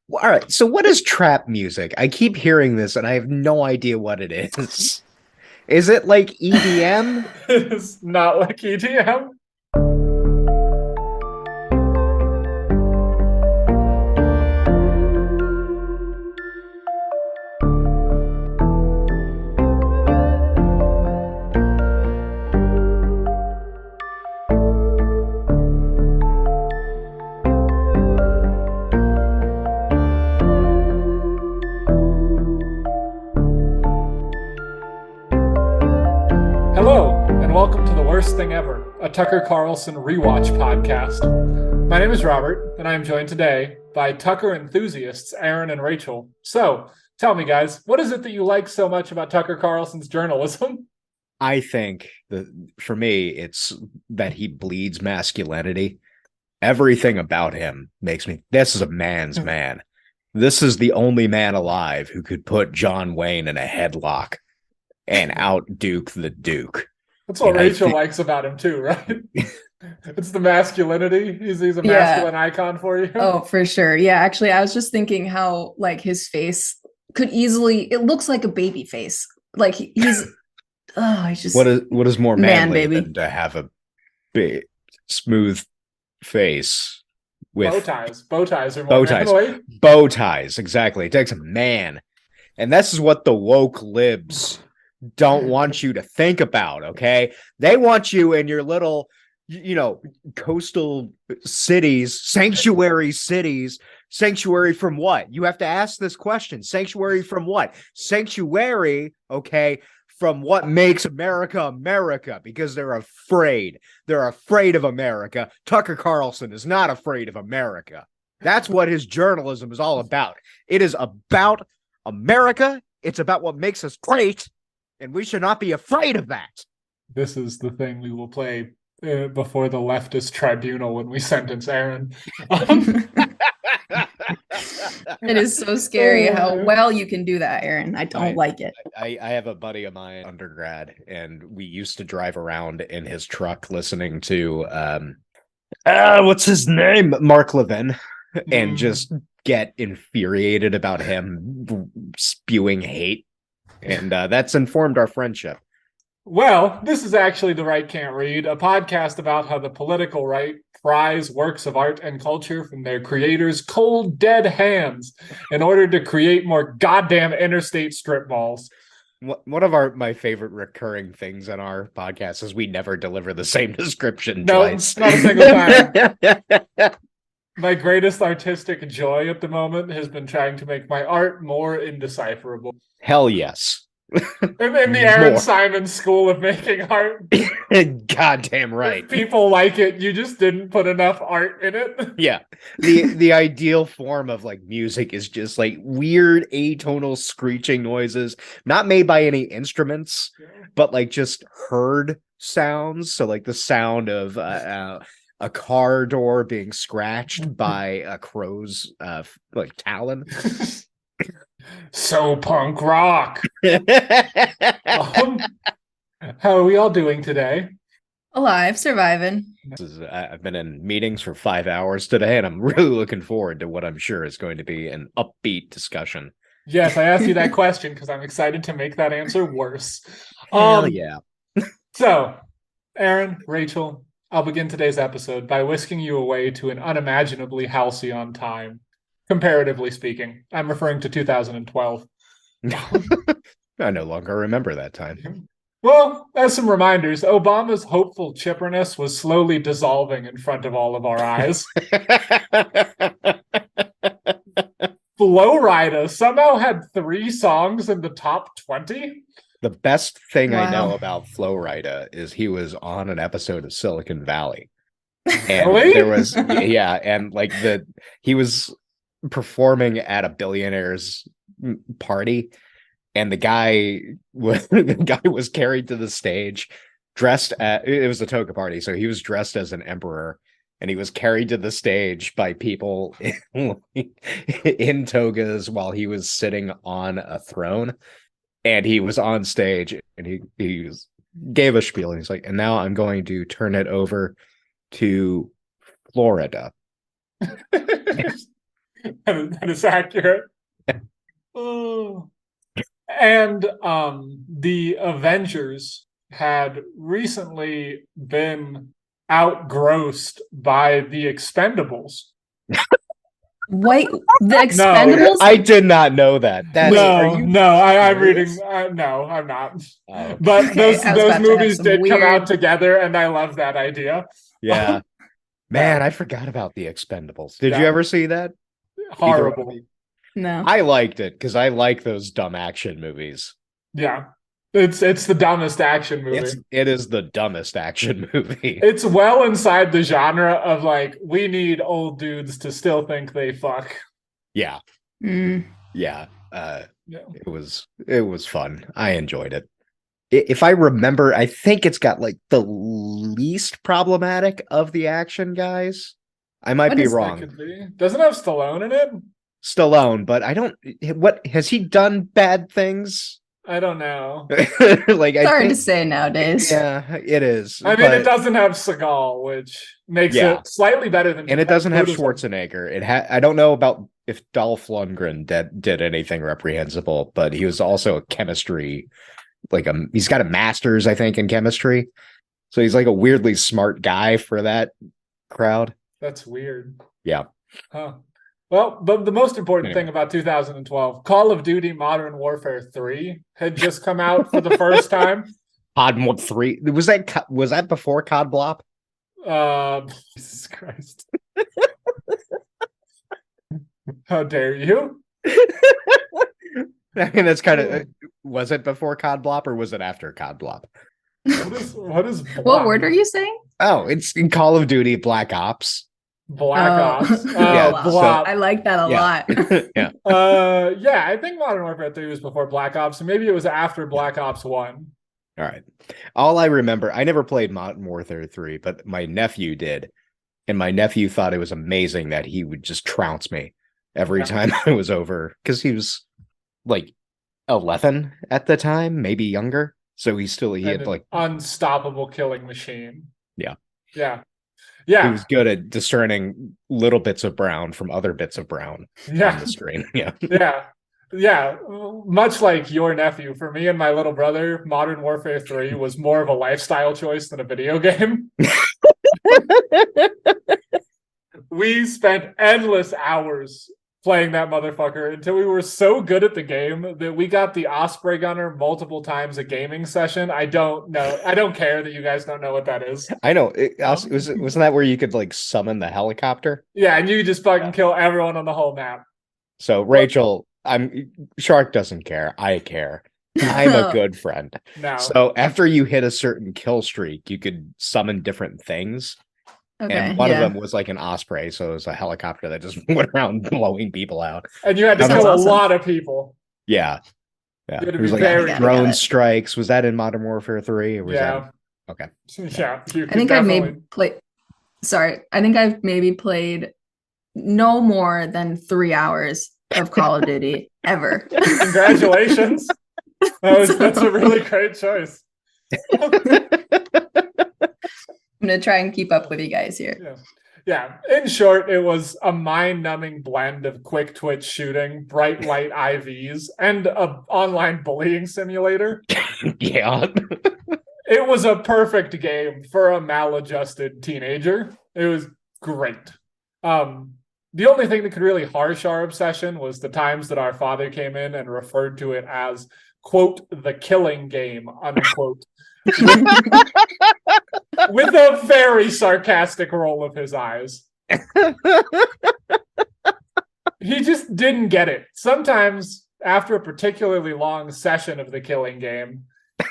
Well, all right. So what is trap music? I keep hearing this and I have no idea what it is. Is it like EDM? It's not like EDM. Hello, and welcome to The Worst Thing Ever, a Tucker Carlson rewatch podcast. My name is Robert, and I am joined today by Tucker enthusiasts Aaron and Rachel. So, tell me, guys, what is it that you like so much about Tucker Carlson's journalism? I think that for me, it's that he bleeds masculinity. Everything about him makes me, this is a man's man. This is the only man alive who could put John Wayne in a headlock and out Duke the Duke. That's what And Rachel likes about him, too, right? It's the masculinity. He's a Yeah. masculine icon for you. Oh, for sure. Yeah, actually, I was just thinking how like his face could easily it looks like a baby face. Like he's just what is more man, manly baby. than to have a big, smooth face with Bow ties are bow more ties. manly. Bow ties, exactly. It takes a man. And this is what the woke libs don't want you to think about, okay? They want you in your little, coastal cities, sanctuary cities. Sanctuary from what? You have to ask this question. Sanctuary from what? Sanctuary, okay, from what makes America America, because they're afraid. They're afraid of America. Tucker Carlson is not afraid of America. That's what his journalism is all about. It is about America. It's about what makes us great, and we should not be afraid of that. This is the thing we will play before the leftist tribunal when we sentence Aaron. It is so scary how well you can do that, Aaron. I don't like it. I have a buddy of mine, undergrad, and we used to drive around in his truck listening to what's his name? Mark Levin, and just get infuriated about him spewing hate. And that's informed our friendship. Well, this is actually The Right Can't Read, a podcast about how the political right pries works of art and culture from their creators' cold, dead hands in order to create more goddamn interstate strip malls. One of my favorite recurring things on our podcast is we never deliver the same description No, twice. not a single time. My greatest artistic joy at the moment has been trying to make my art more indecipherable. Hell yes. In the Aaron Simon School of Making Art. Goddamn right. If people like it, you just didn't put enough art in it. Yeah. The ideal form of like music is just like weird atonal screeching noises, not made by any instruments, but like just heard sounds. So like the sound of a car door being scratched by a crow's like talon. So punk rock. How are we all doing today? Alive, surviving. I've been in meetings for 5 hours today, and I'm really looking forward to what I'm sure is going to be an upbeat discussion. Yes, I asked you that question because I'm excited to make that answer worse. Hell yeah. So, Aaron, Rachel, I'll begin today's episode by whisking you away to an unimaginably halcyon time. Comparatively speaking, I'm referring to 2012. I no longer remember that time. Well, as some reminders, Obama's hopeful chipperness was slowly dissolving in front of all of our eyes. Flo Rida somehow had 3 songs in the top 20. The best thing I know Wow. about Flo Rida is he was on an episode of Silicon Valley. And Really? there was, yeah, and like he was performing at a billionaire's party, and the guy was carried to the stage it was a toga party, so he was dressed as an emperor, and he was carried to the stage by people in togas while he was sitting on a throne, and he was on stage, and gave a spiel, and he's like, and now I'm going to turn it over to Florida. That is accurate. Oh. And the Avengers had recently been outgrossed by the Expendables. Wait, the Expendables? I did not know that. That's, I'm reading. No, I'm not. Oh, But Okay, I was those about to have movies some did come weird- out together, and I love that idea. yeah. Man, I forgot about the Expendables. Did you Yeah. ever see that? Horrible. No. I liked it because I like those dumb action movies. Yeah, it's the dumbest action movie. It is the dumbest action movie. It's well inside the genre of like, we need old dudes to still think they fuck. Yeah. Mm. Yeah. Yeah. It was fun. I enjoyed it. If I remember, I think it's got like the least problematic of the action guys. I might be That wrong. could be. Doesn't it have Stallone in it? Stallone, but I don't. What has he done? Bad things? I don't know. Like It's I hard think, to say nowadays. yeah, it is. I mean, it doesn't have Seagal, which makes Yeah. it slightly better than. And it doesn't have Buddhism. Schwarzenegger. I don't know about if Dolph Lundgren did anything reprehensible, but he was also a chemistry, he's got a master's, I think, in chemistry. So he's like a weirdly smart guy for that crowd. That's weird. Yeah. Huh. Well, but the most important thing about 2012, Call of Duty Modern Warfare 3 had just come out for the first time. COD 3. Was that before COD Blop? Jesus Christ. How dare you? I mean, that's kind of. Was it before COD Blop or was it after COD Blop? What is What word are you saying? Oh, it's in Call of Duty Black Ops. Black Ops? Yeah, wow. Blop. I like that a lot. Yeah. Yeah, I think Modern Warfare 3 was before Black Ops, and maybe it was after Black Ops 1. All right. All I remember, I never played Modern Warfare 3, but my nephew did. And my nephew thought it was amazing that he would just trounce me every time I was over. Because he was like 11 at the time, maybe younger. So he had like unstoppable killing machine. Yeah. Yeah. Yeah. He was good at discerning little bits of brown from other bits of brown on the screen. Yeah. Yeah. Yeah. Much like your nephew, for me and my little brother, Modern Warfare 3 was more of a lifestyle choice than a video game. We spent endless hours playing that motherfucker until we were so good at the game that we got the Osprey Gunner multiple times a gaming session. I don't know. I don't care that you guys don't know what that is. I know. Wasn't that where you could like summon the helicopter? Yeah, and you just fucking kill everyone on the whole map. So Rachel, Shark doesn't care. I care. I'm a good friend. No. So after you hit a certain kill streak, you could summon different things. Okay, and one of them was like an Osprey, so it was a helicopter that just went around blowing people out. And you had to kill a lot of people. Yeah. Yeah. It was like drone strikes. Was that in Modern Warfare 3? Or was that... Okay. Yeah. I think I've maybe played. Sorry, I think I've maybe played no more than 3 hours of Call of Duty ever. Congratulations. That's a really great choice. I'm gonna try and keep up with you guys here. Yeah. In short, it was a mind-numbing blend of quick twitch shooting, bright light IVs, and an online bullying simulator. Yeah. It was a perfect game for a maladjusted teenager. It was great. The only thing that could really harsh our obsession was the times that our father came in and referred to it as, quote, the killing game, unquote. With a very sarcastic roll of his eyes. He just didn't get it. Sometimes, after a particularly long session of the killing game,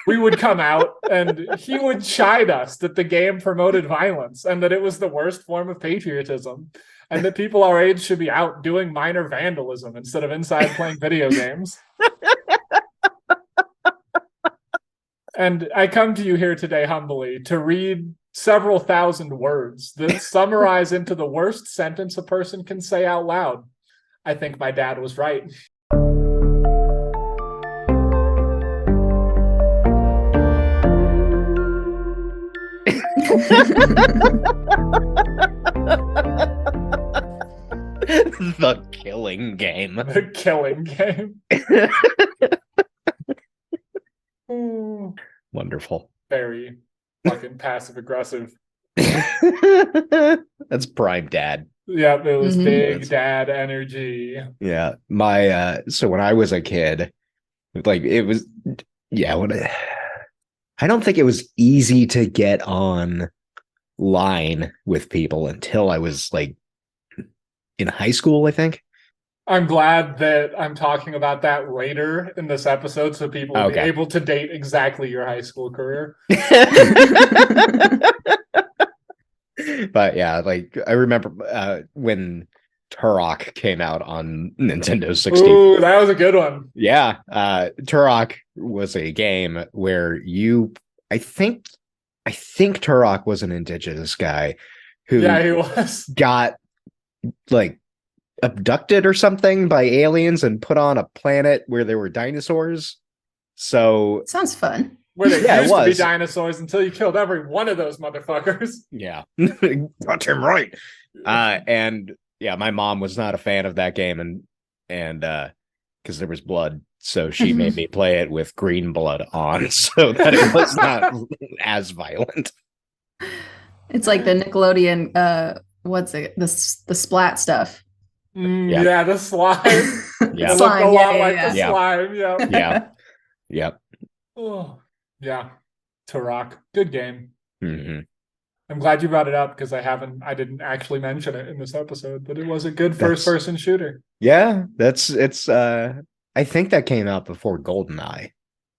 we would come out and he would chide us that the game promoted violence and that it was the worst form of patriotism and that people our age should be out doing minor vandalism instead of inside playing video games. And I come to you here today humbly to read several thousand words that summarize into the worst sentence a person can say out loud. I think my dad was right. The killing game. The killing game. Ooh, Wonderful. very fucking passive aggressive. That's prime dad. Yep, it was Mhm. big dad energy. Yeah. My so when I was a kid, like it was I don't think it was easy to get on line with people until I was like in high school, I think. I'm glad that I'm talking about that later in this episode so people will be Okay. able to date exactly your high school career. But yeah, like I remember when Turok came out on Nintendo 64. Ooh, that was a good one. Yeah, Turok was a game where I think Turok was an indigenous guy who Yeah, he was. got like abducted or something by aliens and put on a planet where there were dinosaurs. So Sounds fun. Where there Yeah, it used to be was. dinosaurs until you killed every one of those motherfuckers. yeah, got him right. And yeah, my mom was not a fan of that game, and because there was blood, so she made me play it with green blood on, so that it was not as violent. It's like the Nickelodeon, what's it? The splat stuff. Yeah. Yeah, the slime. Yeah. It looked a Slime, lot yeah, like yeah, the yeah. slime. Yeah. Yeah, yep. Oh, yeah. Turok. Good game. Hmm. I'm glad you brought it up because I didn't actually mention it in this episode, but it was a good That's- first person shooter. Yeah, it's I think that came out before GoldenEye,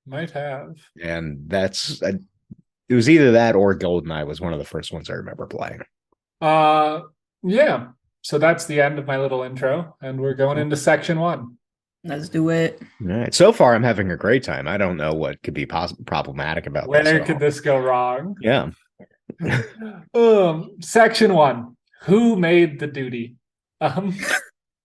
Might have. and that's it was either that or GoldenEye was one of the first ones I remember playing. Yeah. So that's the end of my little intro, and we're going into section 1. Let's do it. All right. So far, I'm having a great time. I don't know what could be problematic about this. Where at could all. this go wrong? Yeah. Section 1. Who made the duty? How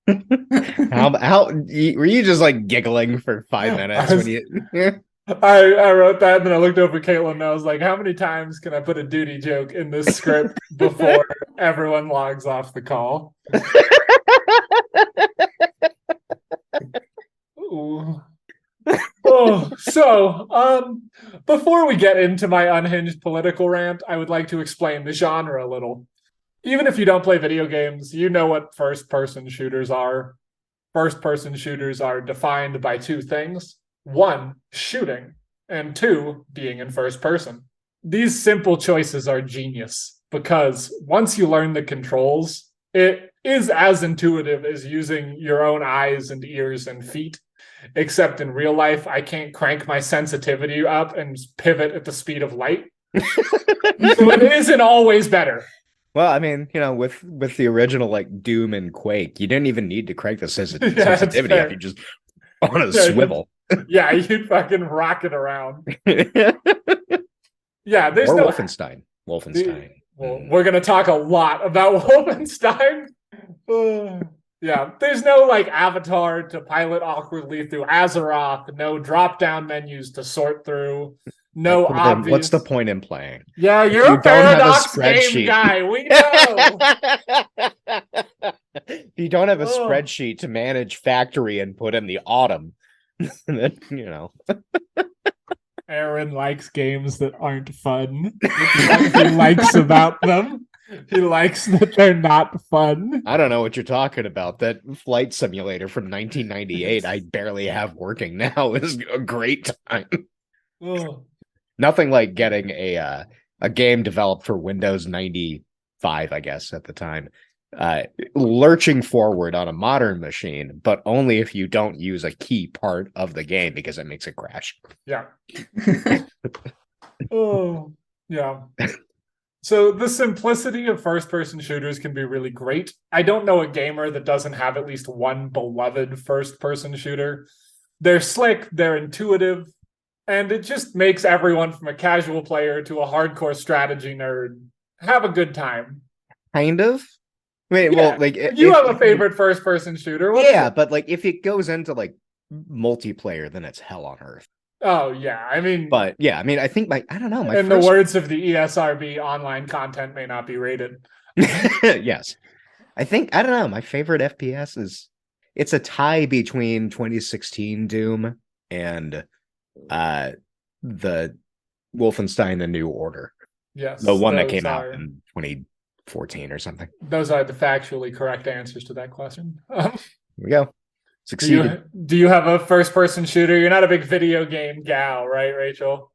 were you just like giggling for 5 minutes when you? I wrote that and then I looked over at Caitlin and I was like, how many times can I put a duty joke in this script before everyone logs off the call? Ooh. So before we get into my unhinged political rant, I would like to explain the genre a little. Even if you don't play video games, you know what first-person shooters are. First-person shooters are defined by 2 things. 1, shooting, and 2, being in first person. These simple choices are genius because once you learn the controls, it is as intuitive as using your own eyes and ears and feet. Except in real life, I can't crank my sensitivity up and pivot at the speed of light. So it isn't always better. Well, I mean, with the original like Doom and Quake, you didn't even need to crank the that's sensitivity fair. up. You just on a swivel. Yeah, you'd fucking rock it around. Yeah, there's or no Wolfenstein. Wolfenstein. Well, we're going to talk a lot about Wolfenstein. Yeah, there's no like avatar to pilot awkwardly through Azeroth, no drop-down menus to sort through, no obvious... What's the point in playing? Yeah, If you're you a don't have a Paradox game spreadsheet. guy, we know! If you don't have a Oh. spreadsheet to manage factory input in the autumn, then Aaron likes games that aren't fun. That's what he likes about them. He likes that they're not fun. I don't know what you're talking about. That flight simulator from 1998 I barely have working now is a great time. Oh. Nothing like getting a game developed for Windows 95, I guess, at the time, lurching forward on a modern machine, but only if you don't use a key part of the game because it makes it crash. Yeah. Oh, yeah. So the simplicity of first-person shooters can be really great. I don't know a gamer that doesn't have at least one beloved first-person shooter. They're slick, they're intuitive, and it just makes everyone from a casual player to a hardcore strategy nerd have a good time. Kind of. Wait, Yeah. well, like You have a favorite first-person shooter. What's Yeah, it? but like if it goes into like multiplayer, then it's hell on earth. Oh, yeah. I mean, But yeah, I mean, I think I don't know. My in the words of the ESRB, online content may not be rated. yes. I don't know. My favorite FPS is it's a tie between 2016 Doom and the Wolfenstein: The New Order, Yes, the one that those came out are in 2014 or something. those are the factually correct answers to that question. Here we go. Do Succeeded. you have a first-person shooter? You're not a big video game gal, right, Rachel?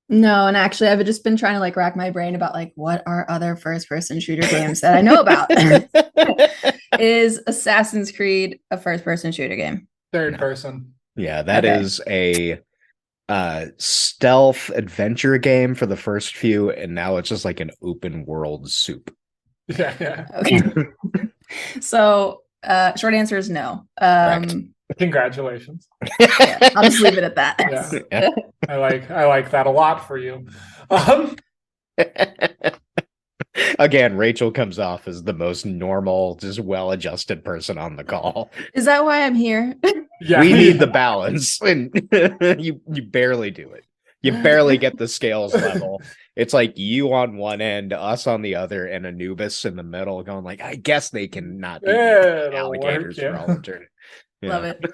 No, and actually, I've just been trying to like rack my brain about like what are other first-person shooter games that I know about. Is Assassin's Creed a first-person shooter game? Third No. person. Yeah, that Okay. is a stealth adventure game for the first few, and now it's just like an open world soup. Yeah. Okay. So, short answer is no. Correct. Congratulations. Yeah, I'll just leave it at that. Yeah. Yeah. I like that a lot for you. Again, Rachel comes off as the most normal, just well-adjusted person on the call. Is that why I'm here? Yeah. We need the balance, and you barely do it. You barely get the scales level. It's like you on one end, us on the other, and Anubis in the middle, going like, I guess they can not be It'll alligators work, for yeah. all eternity. Love it.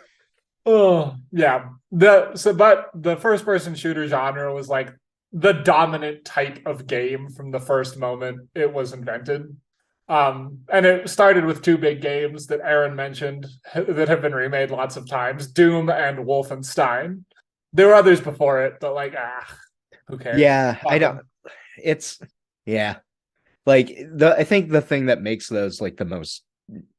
Oh, yeah. But the first person shooter genre was like the dominant type of game from the first moment it was invented. And it started with two big games that Aaron mentioned that have been remade lots of times, Doom and Wolfenstein. There were others before it, but like, who cares? Yeah, I don't. It's yeah, like I think the thing that makes those like the most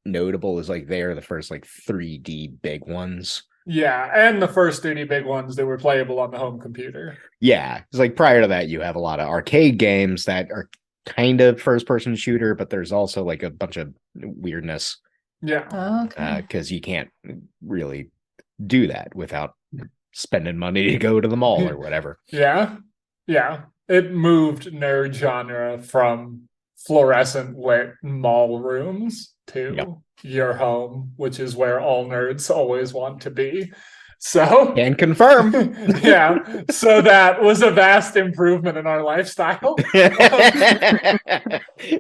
notable is like they are the first like 3D big ones. Yeah, and the first 3D big ones that were playable on the home computer. Yeah, it's like prior to that, you have a lot of arcade games that are kind of first-person shooter, but there's also like a bunch of weirdness. Yeah, Okay. Because you can't really do that without spending money to go to the mall or whatever. Yeah. It moved nerd genre from fluorescent lit mall rooms to your home, which is where all nerds always want to be. So, Can confirm. yeah. So that was a vast improvement in our lifestyle.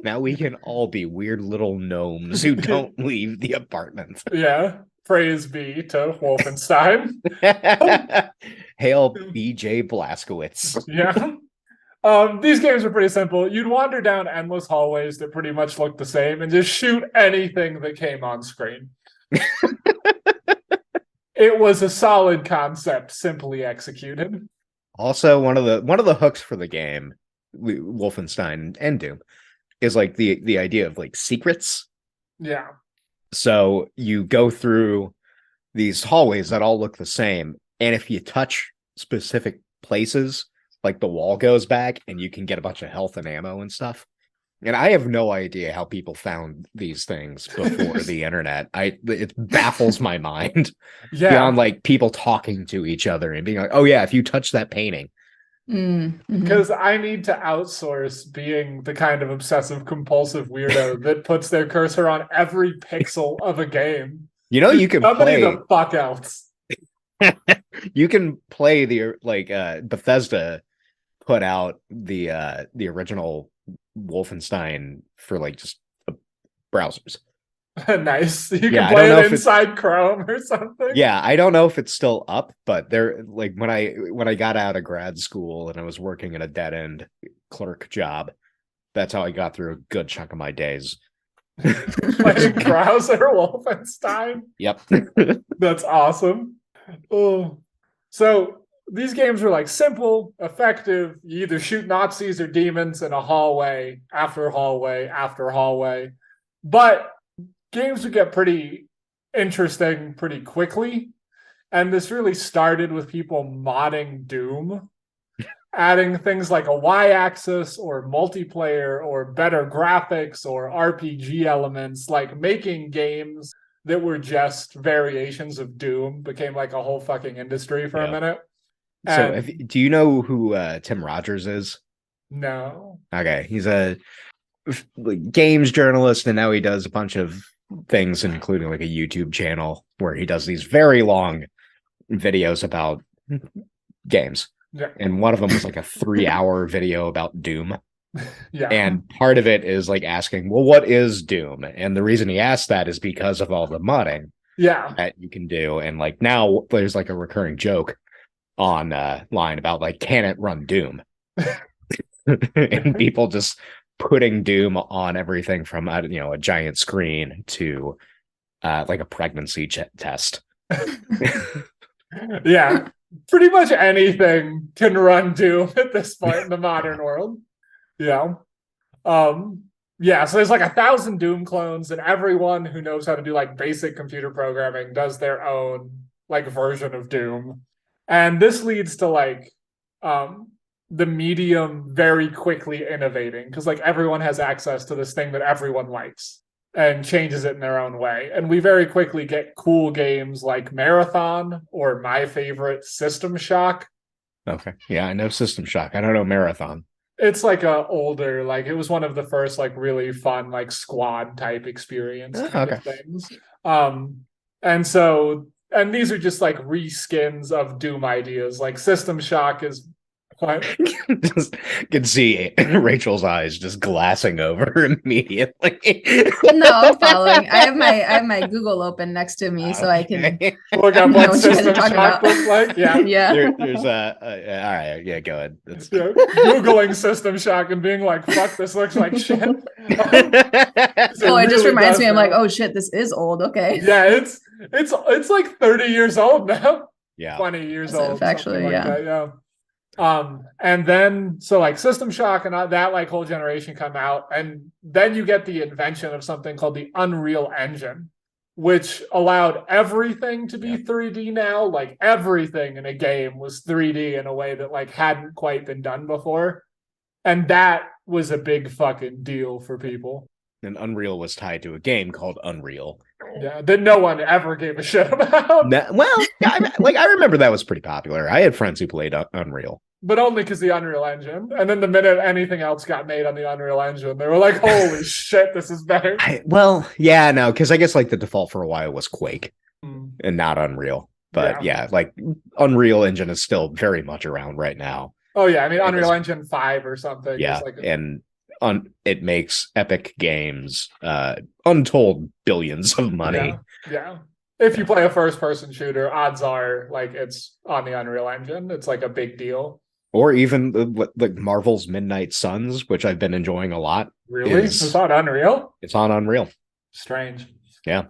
Now we can all be weird little gnomes who don't leave the apartment. Yeah. Praise be to Wolfenstein. Hail BJ Blazkowicz. Yeah. These games are pretty simple. You'd wander down endless hallways that pretty much looked the same and just shoot anything that came on screen. It was a solid concept, simply executed. Also, one of the hooks for the game, Wolfenstein and Doom, is like the idea of like secrets. Yeah. So you go through these hallways that all look the same, and if you touch specific places, like the wall goes back and you can get a bunch of health and ammo and stuff. And I have no idea how people found these things before the internet. It baffles my mind. Yeah. Beyond like people talking to each other and being like, oh yeah, if you touch that painting. Because I need to outsource being the kind of obsessive compulsive weirdo that puts their cursor on every pixel of a game. You know, you can Somebody play the fuck else. you can play the like Bethesda put out the original Wolfenstein for like just browsers. Nice. You Yeah, can I play don't know it if inside Chrome or something. Yeah, I don't know if it's still up, but they're like when I got out of grad school and I was working at a dead end clerk job, that's how I got through a good chunk of my days. Playing browser Wolfenstein. Yep. That's awesome. Oh, so these games are like simple, effective. You either shoot Nazis or demons in a hallway after hallway after hallway. But games would get pretty interesting pretty quickly. And this really started with people modding Doom, adding things like a y-axis or multiplayer or better graphics or RPG elements, like making games that were just variations of Doom became like a whole fucking industry for a minute. So do you know who Tim Rogers is? No. Okay, he's a games journalist, and now he does a bunch of things, including like a YouTube channel where he does these very long videos about games. Yeah. And one of them was like a 3-hour video about Doom. Yeah. And part of it is like asking, well, what is Doom? And the reason he asked that is because of all the modding Yeah. that you can do. And like now there's like a recurring joke on line about like, can it run Doom? And people just putting Doom on everything from a giant screen to like a pregnancy test. Yeah. Pretty much anything can run Doom at this point in the modern world. Yeah. Yeah, so there's like 1,000 Doom clones, and everyone who knows how to do like basic computer programming does their own like version of Doom. And this leads to like the medium very quickly innovating because like everyone has access to this thing that everyone likes and changes it in their own way. And we very quickly get cool games like Marathon or my favorite System Shock. Okay. Yeah, I know System Shock. I don't know Marathon. It's like a older, like it was one of the first like really fun like squad type experience kind of things. And these are just like reskins of Doom ideas. Like System Shock is just can see Rachel's eyes just glassing over immediately. No, I'm following. I have my Google open next to me, so I can look up what System Shock looks like. Yeah, yeah. There's all right. Yeah, go ahead. Googling System Shock and being like, "Fuck, this looks like shit." It just reminds me. I'm like, oh shit, this is old. Okay. Yeah, it's like 30 years old now. Yeah, 20 years old. Actually, like that, yeah. And then so like System Shock and that like whole generation come out, and then you get the invention of something called the Unreal Engine, which allowed everything to be 3D now. Like everything in a game was 3D in a way that like hadn't quite been done before. And that was a big fucking deal for people. And Unreal was tied to a game called Unreal. Yeah, that no one ever gave a shit about. I remember that was pretty popular. I had friends who played Unreal. But only because the Unreal Engine. And then the minute anything else got made on the Unreal Engine, they were like, holy shit, this is better. Because I guess like the default for a while was Quake and not Unreal. But yeah, like Unreal Engine is still very much around right now. Oh, yeah. I mean, Unreal Engine 5 or something. Yeah. It makes epic games, untold billions of money. Yeah. If you play a first-person shooter, odds are like it's on the Unreal Engine. It's like a big deal. Or even like Marvel's Midnight Suns, which I've been enjoying a lot. Really? It's on Unreal? It's on Unreal. Strange. Yeah.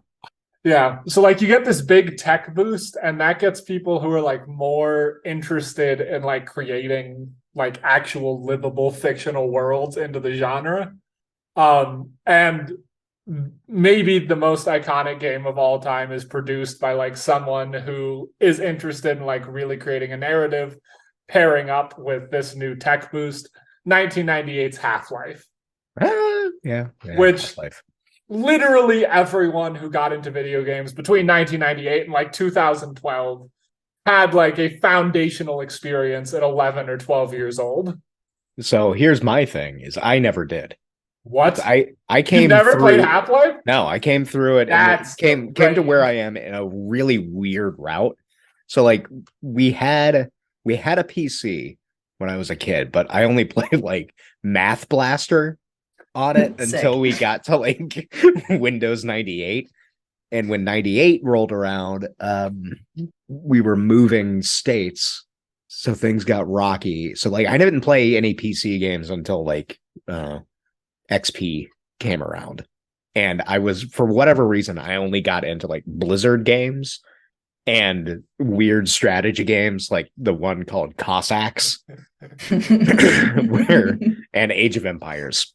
Yeah. So like you get this big tech boost, and that gets people who are like more interested in like creating like actual livable fictional worlds into the genre. And maybe the most iconic game of all time is produced by like someone who is interested in like really creating a narrative pairing up with this new tech boost. 1998's Half-Life. Which Half-Life. Literally everyone who got into video games between 1998 and like 2012 had like a foundational experience at 11 or 12 years old. So here's my thing is I never did. What? I came you never through, played Half-Life? No, I came through it and came to where I am in a really weird route. So like we had a PC when I was a kid, but I only played like Math Blaster on it until we got to like Windows 98. And when 98 rolled around, we were moving states, so things got rocky. So like I didn't play any PC games until like XP came around, and I was, for whatever reason, I only got into like Blizzard games and weird strategy games like the one called Cossacks and Age of Empires.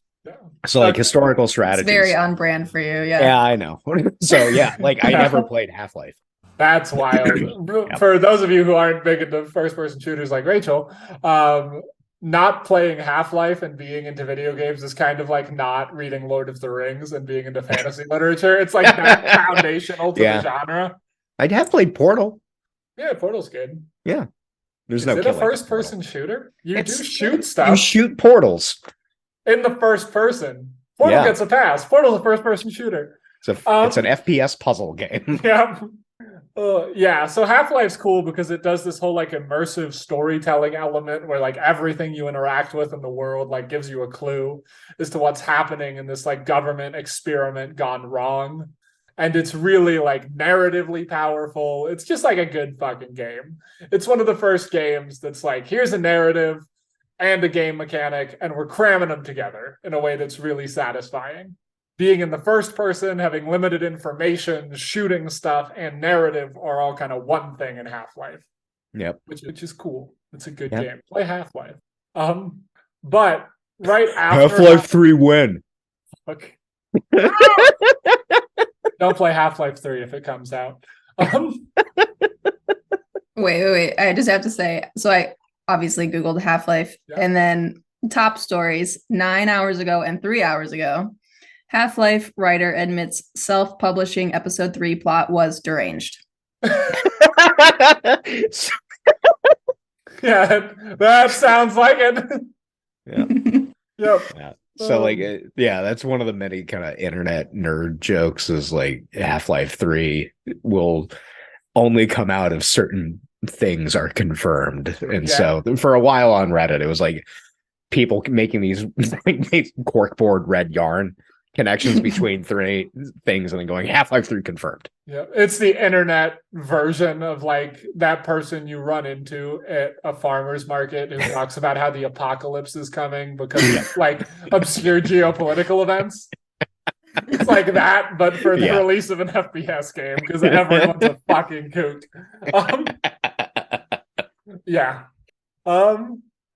So like historical strategies. It's very on brand for you. Yeah, I know. So yeah, like I never played Half-Life. That's wild. For those of you who aren't big into first-person shooters like Rachel, not playing Half-Life and being into video games is kind of like not reading Lord of the Rings and being into fantasy literature. It's like that foundational to the genre. I have played Portal. Yeah, Portal's good. Yeah. Is it a first-person shooter? You do shoot stuff. You shoot portals. In the first person. Portal gets a pass. Portal's a first-person shooter. It's an FPS puzzle game. Yeah. Yeah, so Half-Life's cool because it does this whole like immersive storytelling element where like everything you interact with in the world like gives you a clue as to what's happening in this like government experiment gone wrong. And it's really like narratively powerful. It's just like a good fucking game. It's one of the first games that's like, here's a narrative and a game mechanic, and we're cramming them together in a way that's really satisfying. Being in the first person, having limited information, shooting stuff, and narrative are all kind of one thing in Half-Life. Yep. Which is cool. It's a good game. Play Half-Life. But right after Half-Life 3 win. Okay. Don't play Half-Life 3 if it comes out. Wait. I just have to say, so I obviously Googled Half-Life, and then top stories 9 hours ago and 3 hours ago. Half-Life writer admits self-publishing episode 3 plot was deranged. Yeah, that sounds like it. Yeah. Yep. Yeah. So that's one of the many kind of internet nerd jokes is like Half-Life 3 will only come out if certain things are confirmed. And so for a while on Reddit, it was like people making these corkboard red yarn connections between three things and then going Half-Life 3 confirmed. Yeah, it's the internet version of like that person you run into at a farmer's market who talks about how the apocalypse is coming because of like obscure geopolitical events. It's like that, but for the release of an FPS game because everyone's a fucking kook.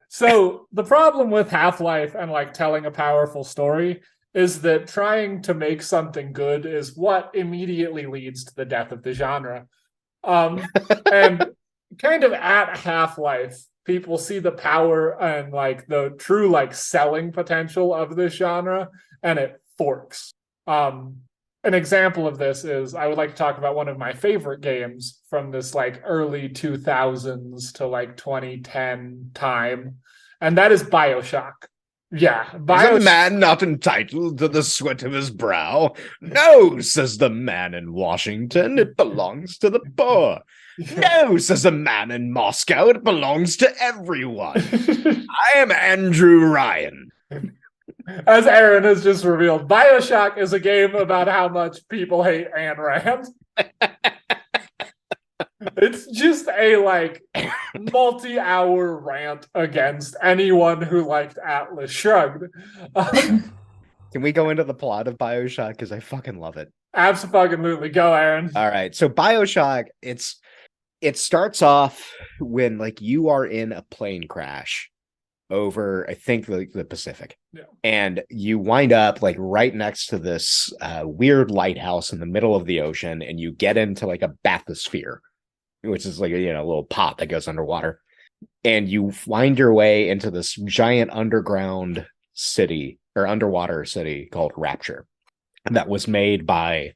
So the problem with Half-Life and like telling a powerful story is that trying to make something good is what immediately leads to the death of the genre. And kind of at Half-Life, people see the power and like the true like selling potential of this genre, and it forks. An example of this is I would like to talk about one of my favorite games from this like early 2000s to like 2010 time, and that is BioShock. Yeah, Is a man not entitled to the sweat of his brow? No, says the man in Washington. It belongs to the poor. No, says the man in Moscow. It belongs to everyone. I am Andrew Ryan. As Aaron has just revealed, BioShock is a game about how much people hate Ayn Rand. It's just a like multi-hour rant against anyone who liked Atlas Shrugged. Can we go into the plot of BioShock? Because I fucking love it. Absolutely. Go, Aaron. All right. So BioShock, it starts off when like you are in a plane crash over, I think, the Pacific. Yeah. And you wind up like right next to this weird lighthouse in the middle of the ocean, and you get into like a bathysphere, which is like a little pot that goes underwater, and you find your way into this giant underground city or underwater city called Rapture that was made by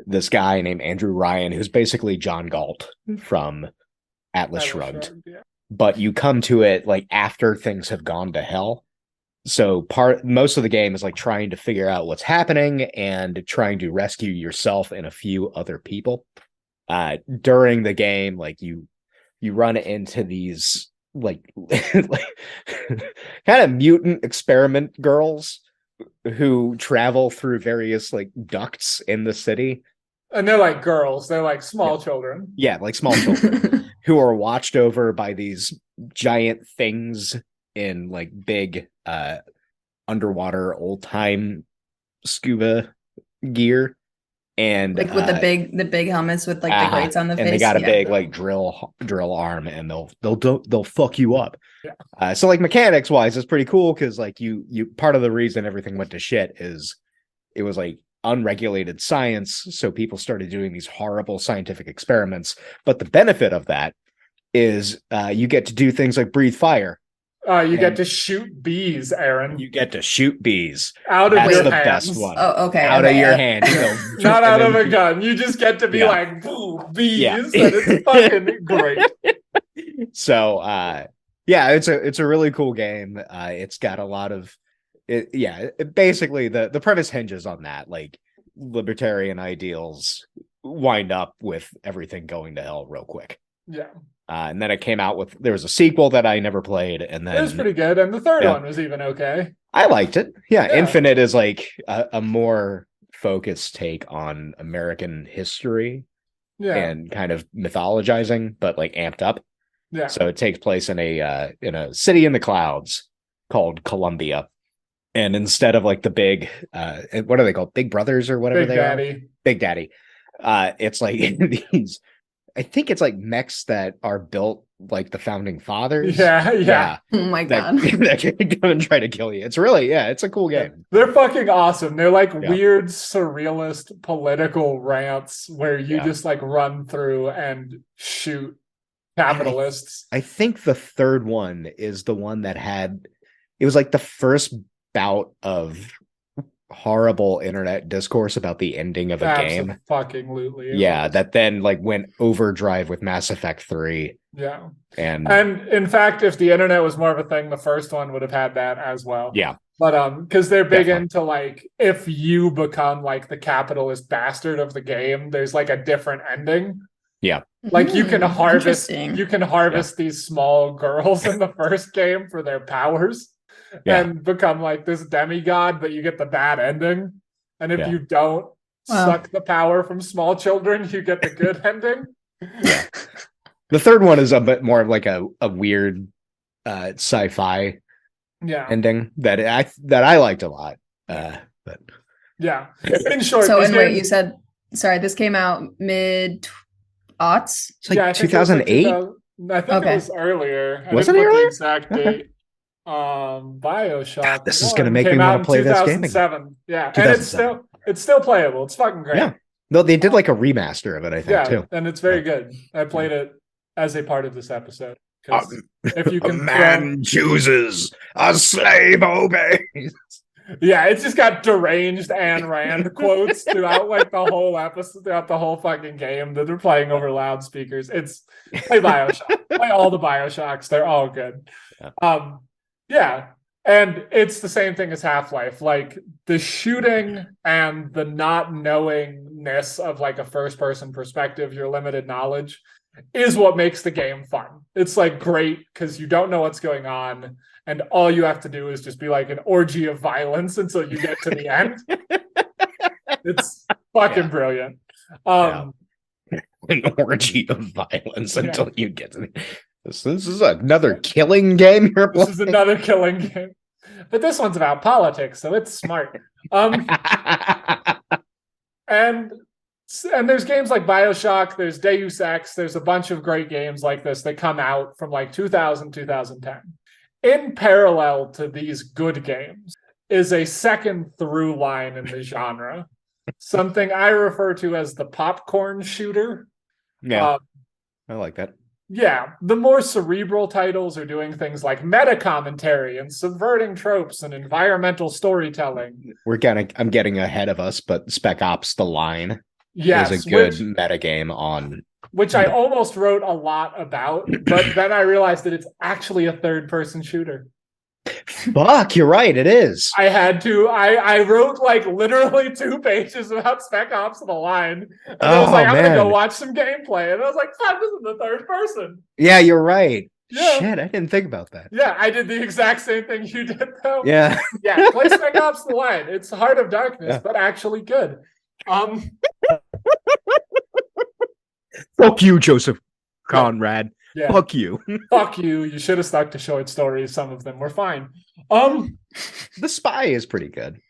this guy named Andrew Ryan, who's basically John Galt from Atlas Shrugged. Yeah. But you come to it like after things have gone to hell. So most of the game is like trying to figure out what's happening and trying to rescue yourself and a few other people. During the game, like you run into these like kind of mutant experiment girls who travel through various like ducts in the city. And they're like girls, they're like small children. Yeah, like small children who are watched over by these giant things in like big underwater old time scuba gear. And like with the big helmets with like the grates on the face, and they got a big like drill arm, and they'll fuck you up. Yeah. So like mechanics wise, it's pretty cool because like you part of the reason everything went to shit is it was like unregulated science, so people started doing these horrible scientific experiments. But the benefit of that is you get to do things like breathe fire. You get to shoot bees, Aaron. You get to shoot bees. Out of your the hands. best one. Oh, okay. Out of your hand. Not out of a gun. You just get to be like, boo, bees. Yeah. And it's fucking great. So, it's a really cool game. It's got a lot of, basically the premise hinges on that, like libertarian ideals wind up with everything going to hell real quick. Yeah. And then it came out with, there was a sequel that I never played, and then it was pretty good, and the third one was even okay. I liked it. Yeah, Infinite is like a more focused take on American history and kind of mythologizing, but like amped up. Yeah. So it takes place in a city in the clouds called Columbia. And instead of like the big, what are they called? Big Brothers or whatever are? Big Daddy. It's like these, I think it's like mechs that are built like the founding fathers. Yeah. Oh my God. That can come and try to kill you. It's really, it's a cool game. They're fucking awesome. They're like weird, surrealist political rants where you just like run through and shoot capitalists. I think the third one is the one that it was like the first bout of horrible internet discourse about the ending of a game. Fucking lootly. That then like went overdrive with Mass Effect 3. Yeah. And in fact, if the internet was more of a thing, the first one would have had that as well. Yeah. But because they're big into like, if you become like the capitalist bastard of the game, there's like a different ending. Yeah. Like you can harvest these small girls in the first game for their powers and become like this demigod, but you get the bad ending. And if you don't suck the power from small children, you get the good ending. Yeah. The third one is a bit more of like a weird sci-fi ending that I liked a lot. But in short, you said, sorry, this came out mid aughts. It's like 2008. I think it was earlier. Wasn't it earlier? The exact date. BioShock. God, this is going to make me want to play this game again. Yeah, and it's still playable. It's fucking great. Yeah. No, they did like a remaster of it, I think, too. And it's very good. I played it as a part of this episode. If you can, a man chooses, a slave obeys. Yeah, it's just got deranged Ayn Rand quotes throughout like the whole episode, throughout the whole fucking game that they're playing over loudspeakers. Play BioShock. Play all the BioShocks. They're all good. And it's the same thing as Half-Life. Like the shooting and the not knowingness of like a first-person perspective, your limited knowledge, is what makes the game fun. It's like great because you don't know what's going on, and all you have to do is just be like an orgy of violence until you get to the end. It's fucking brilliant. An orgy of violence until you get to the This is another killing game you're playing? This is another killing game. But this one's about politics, so it's smart. And there's games like BioShock, there's Deus Ex, there's a bunch of great games like this that come out from like 2000, 2010. In parallel to these good games is a second through line in the genre, something I refer to as the popcorn shooter. Yeah, I like that. Yeah, the more cerebral titles are doing things like meta commentary and subverting tropes and environmental storytelling. I'm getting ahead of us, but Spec Ops: The Line is a good meta game on. Which I almost wrote a lot about, but then I realized that it's actually a third-person shooter. Fuck, you're right, it is. I had to. I wrote like literally 2 pages about Spec Ops: The Line. And I was like, I'm gonna go watch some gameplay. And I was like, fuck, this is the third person. Yeah, you're right. Yeah. Shit, I didn't think about that. Yeah, I did the exact same thing you did, though. Yeah. Yeah, play Spec Ops: The Line. It's Heart of Darkness, but actually good. Fuck you, Joseph Conrad. Yeah. Fuck you. Fuck you. You should have stuck to short stories. Some of them were fine. The Spy is pretty good.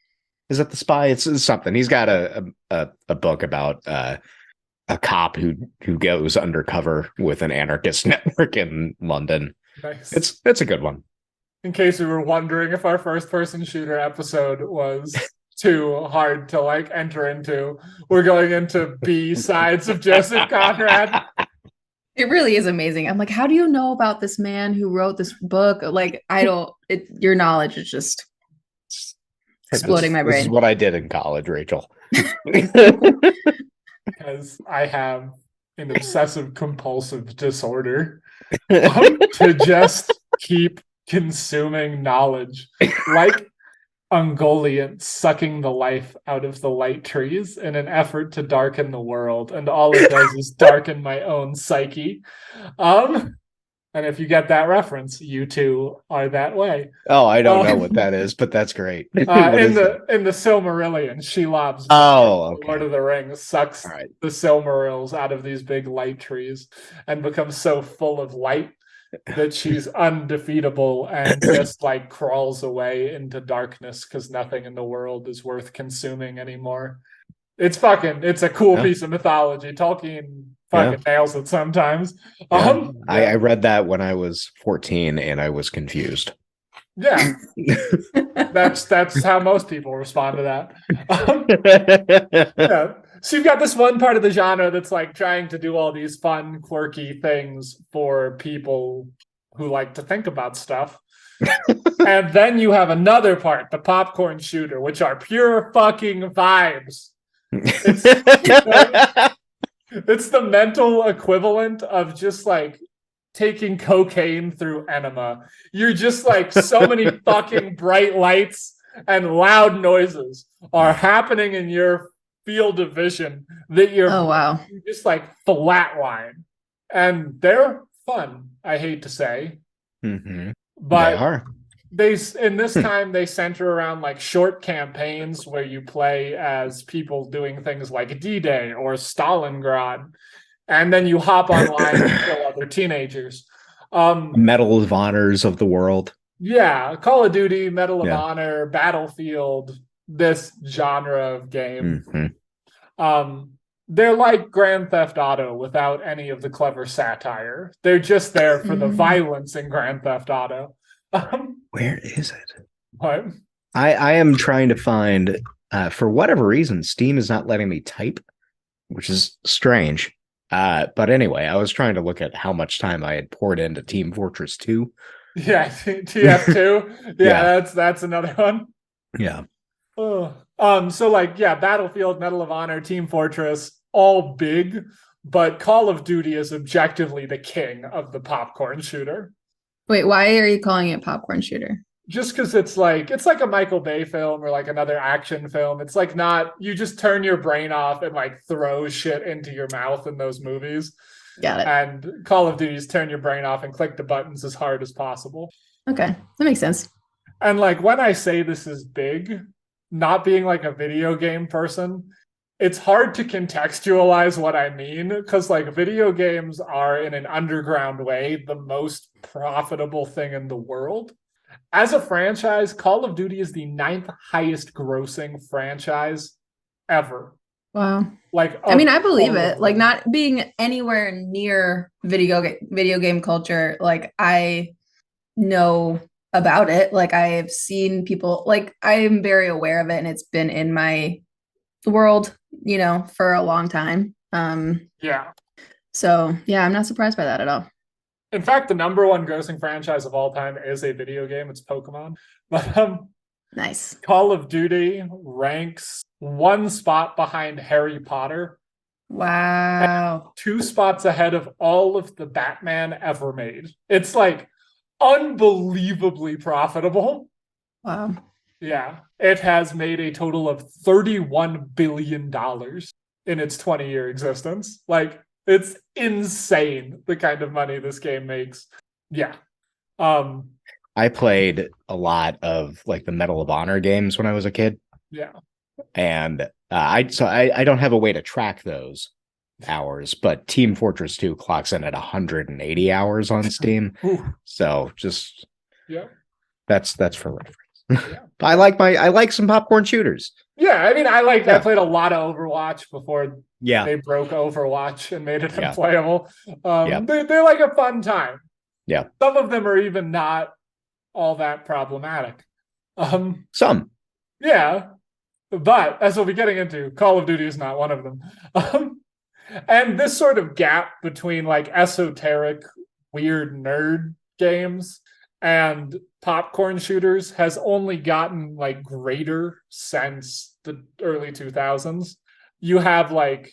Is that The Spy? It's something. He's got a book about a cop who goes undercover with an anarchist network in London. Nice. It's a good one. In case we were wondering if our first person shooter episode was too hard to like enter into, we're going into B sides of Joseph Conrad. It really is amazing. I'm like, how do you know about this man who wrote this book? Like, your knowledge is just exploding my brain. This is what I did in college, Rachel. Because I have an obsessive compulsive disorder to just keep consuming knowledge. Ungoliant sucking the life out of the light trees in an effort to darken the world, and all it does is darken my own psyche. And if you get that reference, you two are that way. Oh, I don't know what that is, but that's great. In the Silmarillion, Shelob's okay. Lord of the Rings sucks Right. the Silmarils out of these big light trees and becomes so full of light that she's undefeatable and just like crawls away into darkness because nothing in the world is worth consuming anymore. It's a cool piece of mythology. Tolkien fucking nails it sometimes. I read that when I was 14 and I was confused. Yeah. that's how most people respond to that. Yeah. So you've got this one part of the genre that's like trying to do all these fun, quirky things for people who like to think about stuff. And then you have another part, the popcorn shooter, which are pure fucking vibes. It's the mental equivalent of just like taking cocaine through enema. You're just like so many fucking bright lights and loud noises are happening in your field of vision that you're just like flatline. And they're fun, I hate to say. Mm-hmm. But they are. In this time they center around like short campaigns where you play as people doing things like D-Day or Stalingrad, and then you hop online and kill other teenagers. Medal of Honors of the world. Yeah, Call of Duty, Medal of Honor, Battlefield, this genre of game. Mm-hmm. They're like Grand Theft Auto without any of the clever satire. They're just there for the violence in Grand Theft Auto. Where is it? What? I am trying to find, for whatever reason, Steam is not letting me type, which is strange. But anyway, I was trying to look at how much time I had poured into Team Fortress 2. Yeah, TF2. That's another one. Yeah. So like, Battlefield, Medal of Honor, Team Fortress, all big, but Call of Duty is objectively the king of the popcorn shooter. Wait, why are you calling it popcorn shooter? Just because it's like a Michael Bay film or like another action film. It's like not, you just turn your brain off and like throw shit into your mouth in those movies. Got it. And Call of Duty's turn your brain off and click the buttons as hard as possible. Okay, that makes sense. And like when I say this is big, not being like a video game person, it's hard to contextualize what I mean, because like video games are in an underground way the most profitable thing in the world. As a franchise, Call of Duty is the 9th highest grossing franchise ever. Wow. Like, I mean, I believe it. Like, not being anywhere near video game culture, like I know about it. Like I've seen people, like I'm very aware of it, and it's been in my world, for a long time. So I'm not surprised by that at all. In fact, the number one grossing franchise of all time is a video game. It's Pokemon. But nice. Call of Duty ranks 1 spot behind Harry Potter. Wow. 2 spots ahead of all of the Batman ever made. It's like unbelievably profitable. Wow. Yeah. It has made a total of $31 billion in its 20-year existence. Like, it's insane the kind of money this game makes. Yeah. I played a lot of like the Medal of Honor games when I was a kid. Yeah. And I don't have a way to track those hours, but Team Fortress 2 clocks in at 180 hours on Steam. So just that's for reference. Yeah. I like some popcorn shooters. Yeah, I mean, I played a lot of Overwatch before they broke Overwatch and made it unplayable. They're like a fun time. Yeah. Some of them are even not all that problematic. Some. Yeah. But as we'll be getting into, Call of Duty is not one of them. And this sort of gap between like esoteric, weird nerd games and popcorn shooters has only gotten like greater since the early 2000s. You have like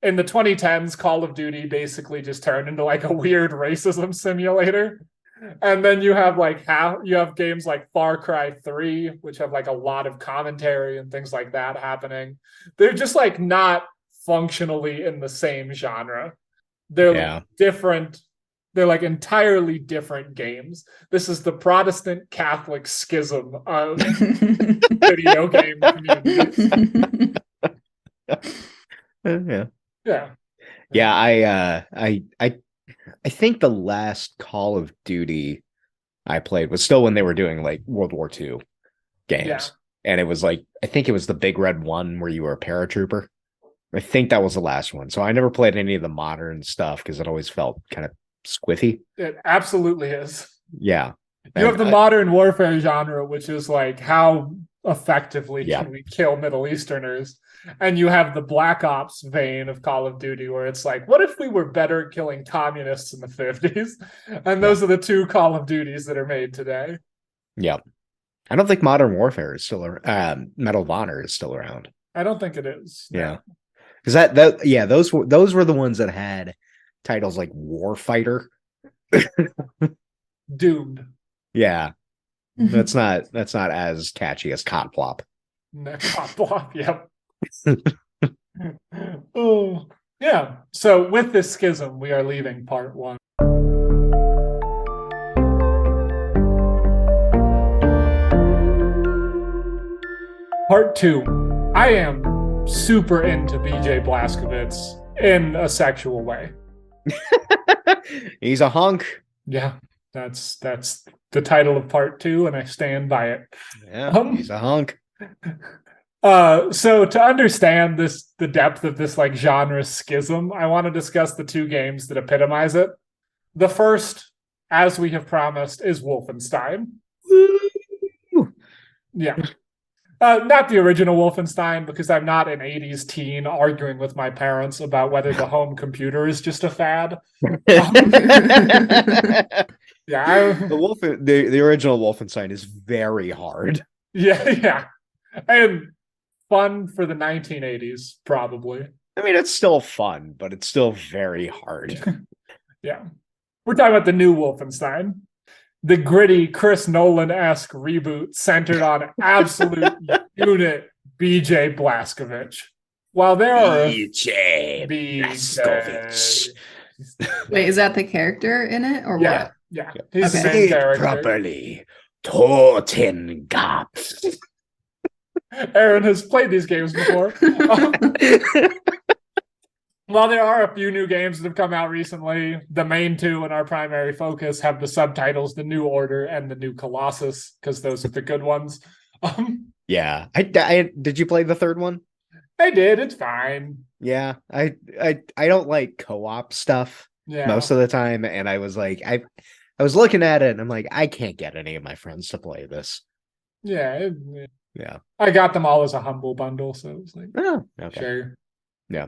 in the 2010s, Call of Duty basically just turned into like a weird racism simulator. And then you have games like Far Cry 3, which have like a lot of commentary and things like that happening. They're just like not functionally in the same genre. They're different. They're like entirely different games. This is the Protestant Catholic schism of video game communities. I think the last Call of Duty I played was still when they were doing like World War II games. And it was like, I think it was the Big Red One where you were a paratrooper. I think that was the last one. So I never played any of the modern stuff because it always felt kind of squiffy. It absolutely is. Yeah. You have the modern warfare genre, which is like, how effectively can we kill Middle Easterners? And you have the Black Ops vein of Call of Duty, where it's like, what if we were better killing communists in the 50s? And those are the two Call of Duties that are made today. Yeah. I don't think Modern Warfare is still around. Medal of Honor is still around. I don't think it is. Yeah. Because those were the ones that had titles like Warfighter. Doomed. Yeah. That's not as catchy as Cop-Plop. Cop-Plop, yep. Oh, yeah. So with this schism, we are leaving part 1. Part 2. I am super into BJ Blazkowicz in a sexual way. He's a hunk. Yeah, that's the title of part 2, and I stand by it. Yeah, he's a hunk. So to understand the depth of this like genre schism, I want to discuss the 2 games that epitomize it. The first, as we have promised, is Wolfenstein. Yeah. Not the original Wolfenstein, because I'm not an 80s teen arguing with my parents about whether the home computer is just a fad. The original Wolfenstein is very hard. Yeah. And fun for the 1980s, probably. I mean, it's still fun, but it's still very hard. Yeah. We're talking about the new Wolfenstein. The gritty Chris Nolan-esque reboot centered on absolute unit BJ Blazkowicz. While there are BJ Blazkowicz. Wait, is that the character in it or what? Yeah. He's the main character. Properly. Totengap. Aaron has played these games before. While there are a few new games that have come out recently, the main 2 in our primary focus have the subtitles The New Order and The New Colossus, because those are the good ones. Yeah. I did you play the third one? I did. It's fine. Yeah. I don't like co-op stuff most of the time, and I was like, I was looking at it and I'm like, I can't get any of my friends to play this. Yeah. Yeah. I got them all as a humble bundle, so it was like, oh, okay. Sure. Yeah.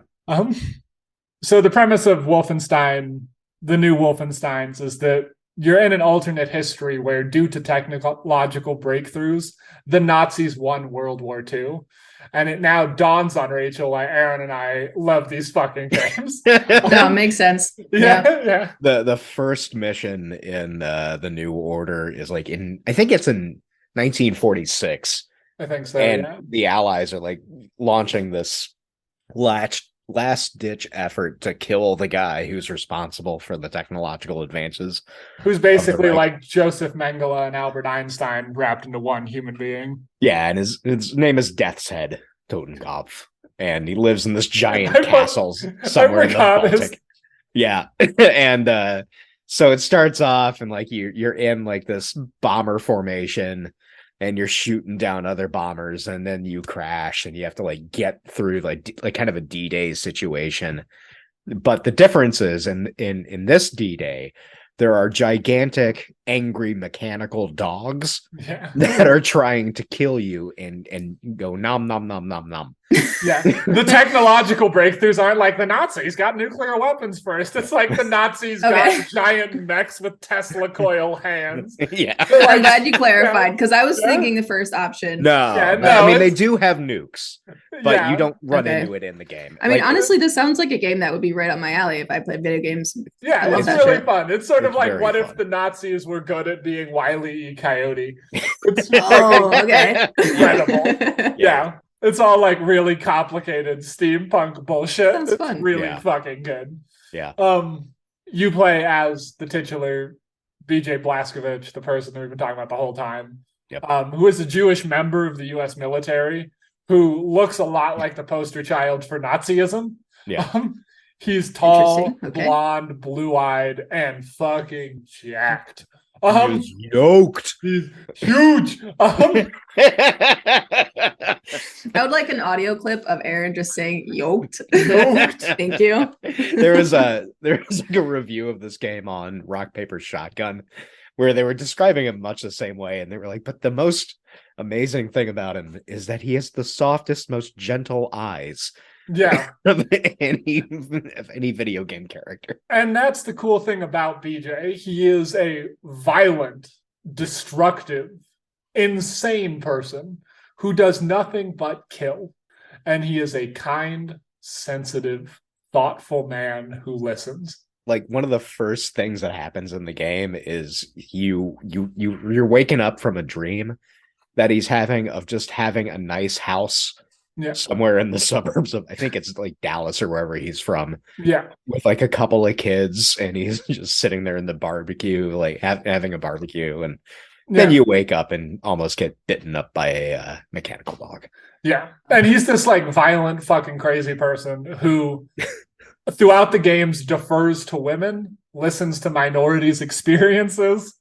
So the premise of Wolfenstein, the new Wolfensteins, is that you're in an alternate history where, due to technological breakthroughs, the Nazis won World War II. And it now dawns on Rachel why Aaron and I love these fucking games. That makes sense. Yeah. The first mission in the New Order is like I think it's in 1946. I think so. And the Allies are like launching this last-ditch effort to kill the guy who's responsible for the technological advances. Who's basically like Joseph Mengele and Albert Einstein wrapped into one human being. Yeah, and his name is Death's Head, Totenkopf. And he lives in this giant castle somewhere in the Baltic. Yeah. And so it starts off and like you're in like this bomber formation, and you're shooting down other bombers, and then you crash and you have to like get through like kind of a D-Day situation. But the difference is in this D-Day, there are gigantic, angry mechanical dogs that are trying to kill you and go nom nom nom nom nom. Yeah, the technological breakthroughs aren't like the Nazis got nuclear weapons first. It's like the Nazis got giant mechs with Tesla coil hands. Yeah, I'm glad you clarified, because I was thinking the first option. No, I mean they do have nukes. but you don't run into it in the game. I mean, honestly, this sounds like a game that would be right up my alley if I played video games. Yeah, it's really fun. It's sort of like, what if the Nazis were good at being Wile E. Coyote? It's okay. Incredible. Yeah. It's all like really complicated steampunk bullshit. Sounds it's fun. Really fucking good. Yeah. You play as the titular BJ Blazkowicz, the person that we've been talking about the whole time, who is a Jewish member of the U.S. military, who looks a lot like the poster child for Nazism. Yeah. He's tall, blonde, blue-eyed, and fucking jacked. He's yoked. He's huge. I would like an audio clip of Aaron just saying yoked. Yoked. Thank you. There was like a review of this game on Rock Paper Shotgun where they were describing him much the same way, and they were like, but the most amazing thing about him is that he has the softest, most gentle eyes. Yeah. of any video game character. And that's the cool thing about BJ. He is a violent, destructive, insane person who does nothing but kill. And he is a kind, sensitive, thoughtful man who listens. Like, one of the first things that happens in the game is you're waking up from a dream that he's having of just having a nice house somewhere in the suburbs of, I think it's like Dallas or wherever he's from. Yeah. With like a couple of kids, and he's just sitting there in the barbecue, like having a barbecue, and then you wake up and almost get bitten up by a mechanical dog. Yeah. And he's this like violent, fucking crazy person who throughout the games defers to women, listens to minorities' experiences,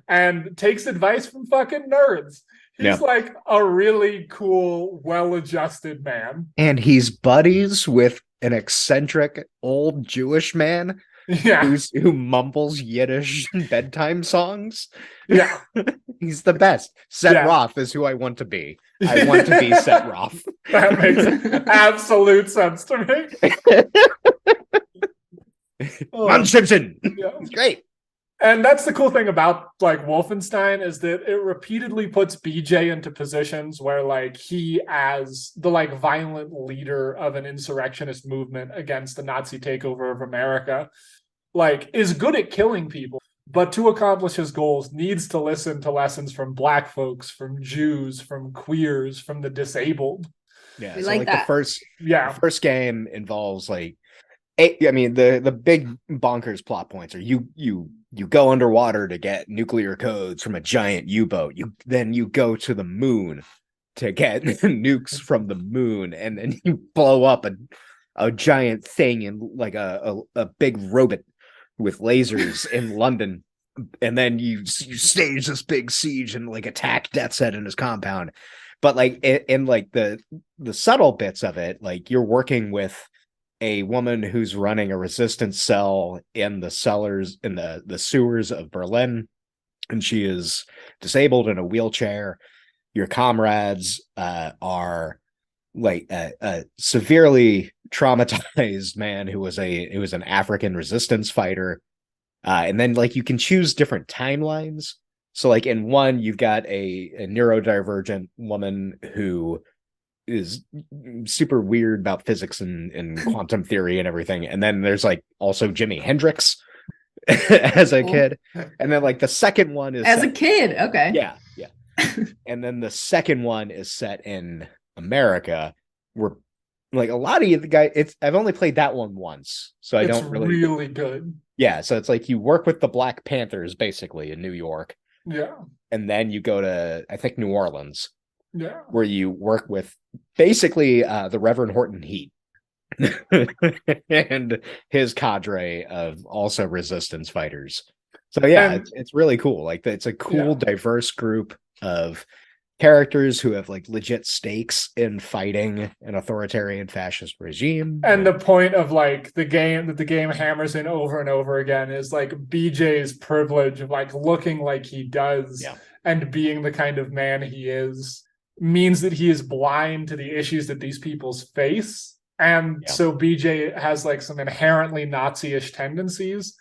and takes advice from fucking nerds. He's like a really cool, well-adjusted man. And he's buddies with an eccentric old Jewish man who mumbles Yiddish bedtime songs. Yeah. He's the best. Set Roth is who I want to be. I want to be Set Roth. That makes absolute sense to me. Ron Simpson. Yeah. It's great. And that's the cool thing about like Wolfenstein is that it repeatedly puts BJ into positions where like he, as the like violent leader of an insurrectionist movement against the Nazi takeover of America, like is good at killing people, but to accomplish his goals needs to listen to lessons from Black folks, from Jews, from queers, from the disabled. Yeah, so like that. The first game involves like the big bonkers plot points are you go underwater to get nuclear codes from a giant U-boat. Then you go to the moon to get nukes from the moon, and then you blow up a giant thing in like a big robot with lasers in London, and then you stage this big siege and like attack Death's Head in his compound. But like in like the subtle bits of it, like you're working with a woman who's running a resistance cell in the cellars in the sewers of Berlin, and she is disabled in a wheelchair. Your comrades are like a severely traumatized man who was an African resistance fighter, and then like you can choose different timelines. So like in one, you've got a neurodivergent woman who is super weird about physics and quantum theory and everything. And then there's like also Jimi Hendrix as a kid. And then like the second one is as a kid. Okay. Yeah. And then the second one is set in America, where like a lot of the guys, I've only played that one once. So I don't really good. Yeah. So it's like you work with the Black Panthers basically in New York. Yeah. And then you go to, I think, New Orleans. Yeah. Where you work with basically the Reverend Horton Heat and his cadre of also resistance fighters. So yeah, it's really cool. Like it's a cool, diverse group of characters who have like legit stakes in fighting an authoritarian fascist regime. And the point of like the game hammers in over and over again is like BJ's privilege of like looking like he does and being the kind of man he is means that he is blind to the issues that these people face. And so BJ has like some inherently Nazi-ish tendencies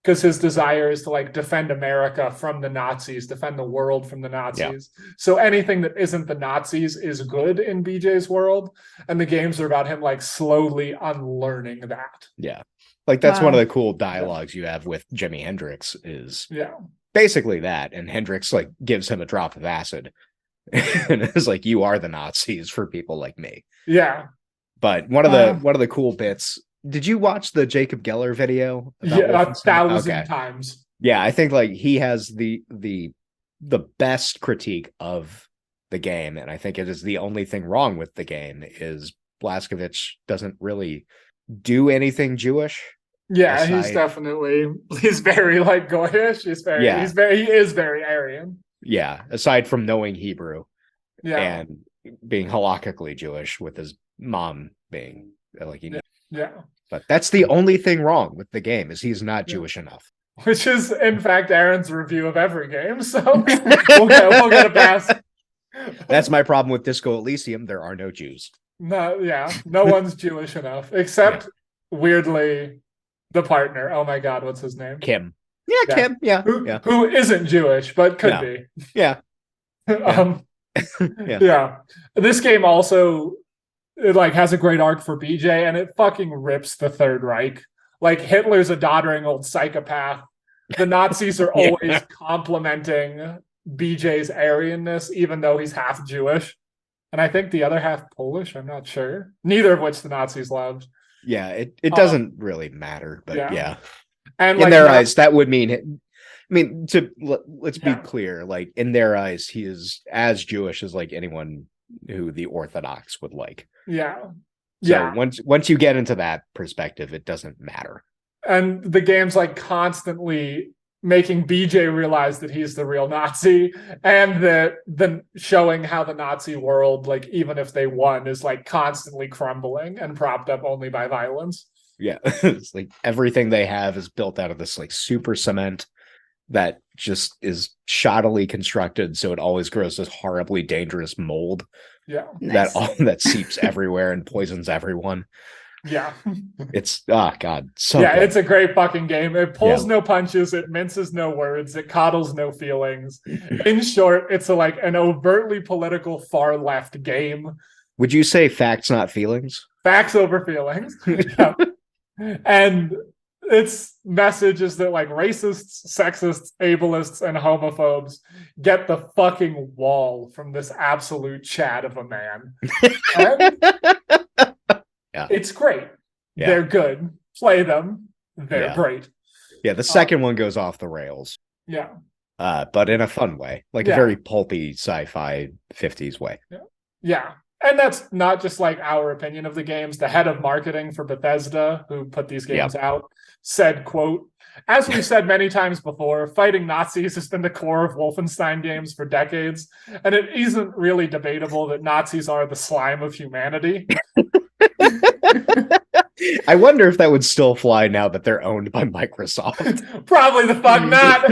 because his desire is to like defend America from the Nazis, defend the world from the Nazis. Yeah. So anything that isn't the Nazis is good in BJ's world, and the games are about him like slowly unlearning that. Yeah, like that's one of the cool dialogues you have with Jimi Hendrix is basically that, and Hendrix like gives him a drop of acid, and it's like, you are the Nazis for people like me. Yeah, but one of the cool bits. Did you watch the Jacob Geller video? Yeah, 1,000 times. Yeah, I think like he has the best critique of the game, and I think it is the only thing wrong with the game is Blazkowicz doesn't really do anything Jewish. Yeah, he's very like Goyish. He is very Aryan. Yeah, aside from knowing Hebrew, and being halakhically Jewish, with his mom being like But that's the only thing wrong with the game is he's not Jewish enough. Which is, in fact, Aaron's review of every game. So we'll get a pass. That's my problem with Disco Elysium. There are no Jews. No one's Jewish enough, except weirdly the partner. Oh my God, what's his name? Kim. Yeah, Kim. Yeah. Who isn't Jewish, but could be. Yeah. This game also, it like has a great arc for BJ, and it fucking rips the Third Reich. Like, Hitler's a doddering old psychopath. The Nazis are always complimenting BJ's Aryanness, even though he's half Jewish. And I think the other half Polish, I'm not sure. Neither of which the Nazis loved. Yeah, it doesn't really matter, but And in their eyes, that would mean, let's be clear, like, in their eyes, he is as Jewish as like anyone who the Orthodox would like. So once you get into that perspective, it doesn't matter. And the game's like constantly making BJ realize that he's the real Nazi, and the showing how the Nazi world, like, even if they won, is like constantly crumbling and propped up only by violence. Yeah, it's like everything they have is built out of this like super cement that just is shoddily constructed, so it always grows this horribly dangerous mold. That seeps everywhere and poisons everyone. It's God, so good. It's a great fucking game. It pulls no punches, it minces no words, it coddles no feelings. In short, it's an overtly political far left game. Would you say facts, not feelings? Facts over feelings. And its message is that like racists, sexists, ableists, and homophobes get the fucking wall from this absolute Chad of a man. It's great. They're good. Play them. They're great. Yeah, the second one goes off the rails. But in a fun way, like a very pulpy sci-fi 50s way. And that's not just like our opinion of the games. The head of marketing for Bethesda, who put these games out, said, quote, "As we've said many times before, fighting Nazis has been the core of Wolfenstein games for decades, and it isn't really debatable that Nazis are the slime of humanity." I wonder if that would still fly now that they're owned by Microsoft. Probably the fuck not.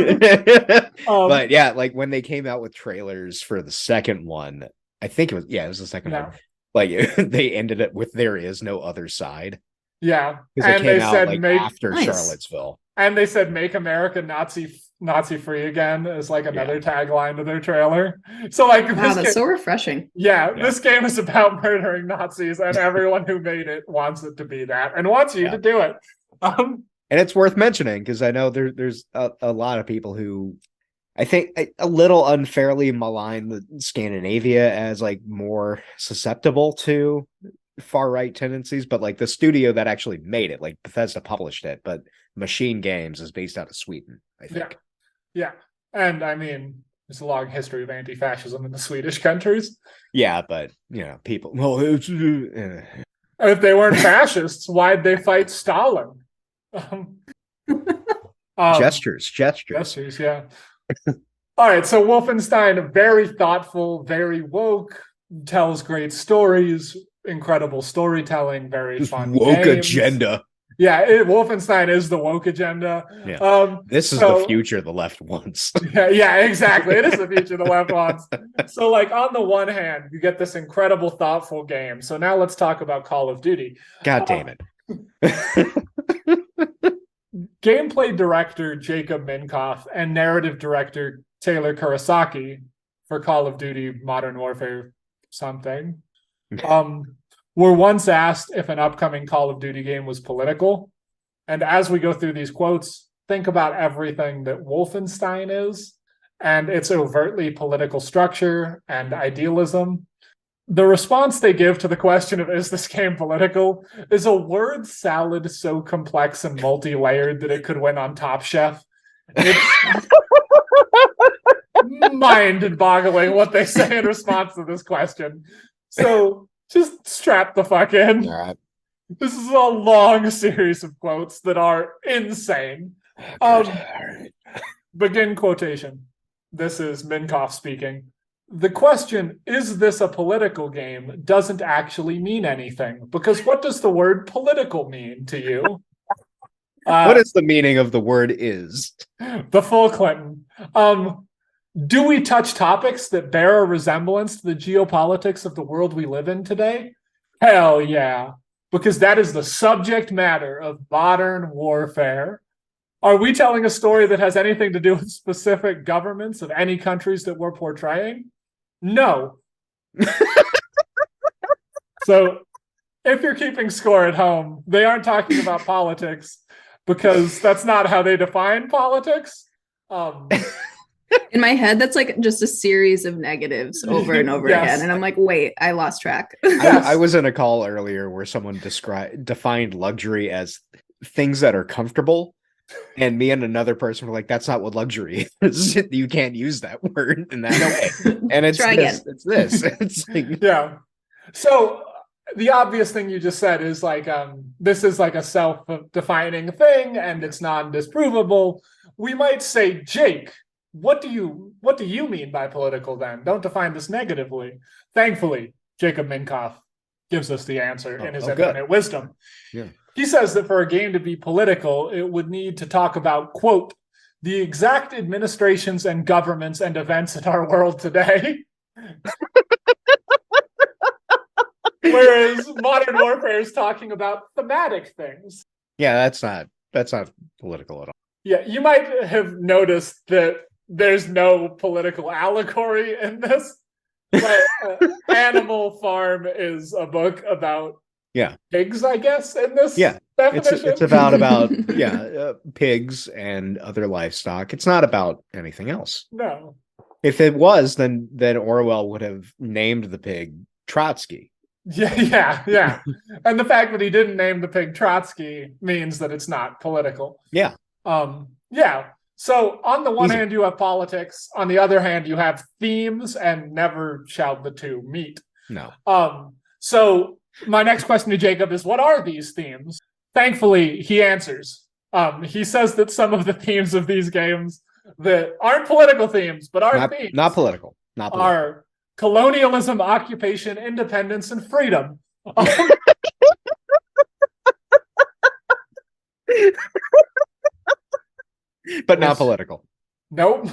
But yeah, like when they came out with trailers for the second one, I think it was the second one. Like they ended it with "There is no other side." Yeah, because it came out like after Charlottesville. And they said "Make America Nazi free again" as like another tagline to their trailer. So like, that's so refreshing. This game is about murdering Nazis, and everyone who made it wants it to be that and wants you to do it. And it's worth mentioning because I know there's a lot of people who I think a little unfairly malign the Scandinavia as like more susceptible to far right tendencies, but like the studio that actually made it, like Bethesda published it, but Machine Games is based out of Sweden, I think. And I mean, there's a long history of anti-fascism in the Swedish countries. But people, if they weren't fascists, why'd they fight Stalin? Gestures. All right, so Wolfenstein, very thoughtful, very woke, tells great stories, incredible storytelling, very fun woke games. Agenda. Wolfenstein is the woke agenda. This is the future the left wants. Exactly. It is the future the left wants. So like, on the one hand, you get this incredible, thoughtful game. So now let's talk about Call of Duty. God damn it. gameplay director Jacob Minkoff and narrative director Taylor Kurosaki for Call of Duty Modern Warfare something were once asked if an upcoming Call of Duty game was political. And as we go through these quotes, think about everything that Wolfenstein is and its overtly political structure and idealism. The response they give to the question of is this game political is a word salad so complex and multi-layered that it could win on Top Chef. It's mind-boggling what they say in response to this question. So just strap the fuck in. All right. This is a long series of quotes that are insane. Begin quotation. This is Minkoff speaking. The question, is this a political game, doesn't actually mean anything. Because what does the word political mean to you? What is the meaning of the word is? The full Clinton. Do we touch topics that bear a resemblance to the geopolitics of the world we live in today? Hell yeah. Because that is the subject matter of modern warfare. Are we telling a story that has anything to do with specific governments of any countries that we're portraying? No. So if you're keeping score at home, they aren't talking about politics because that's not how they define politics. In my head, that's like just a series of negatives over and over again. And I'm like, wait, I lost track. I was in a call earlier where someone defined luxury as things that are comfortable. And me and another person were like, that's not what luxury is. You can't use that word in that way. And it's this. It's this. It's like, yeah. So the obvious thing you just said is like, this is like a self-defining thing and it's non-disprovable. We might say, Jake, what do you mean by political then? Don't define this negatively. Thankfully, Jacob Minkoff gives us the answer in his infinite wisdom. Yeah. He says that for a game to be political, it would need to talk about, quote, the exact administrations and governments and events in our world today. Whereas modern warfare is talking about thematic things. Yeah, that's not political at all. Yeah, you might have noticed that there's no political allegory in this, but Animal Farm is a book about pigs, I guess, in this definition. It's about pigs and other livestock. It's not about anything else. No. If it was, then Orwell would have named the pig Trotsky. Yeah. And the fact that he didn't name the pig Trotsky means that it's not political. Yeah. So on the one hand, you have politics. On the other hand, you have themes, and never shall the two meet. No. So my next question to Jacob is, what are these themes? Thankfully, he answers. He says that some of the themes of these games that aren't political themes, but are themes. Not political. Are colonialism, occupation, independence, and freedom. But not political. Nope.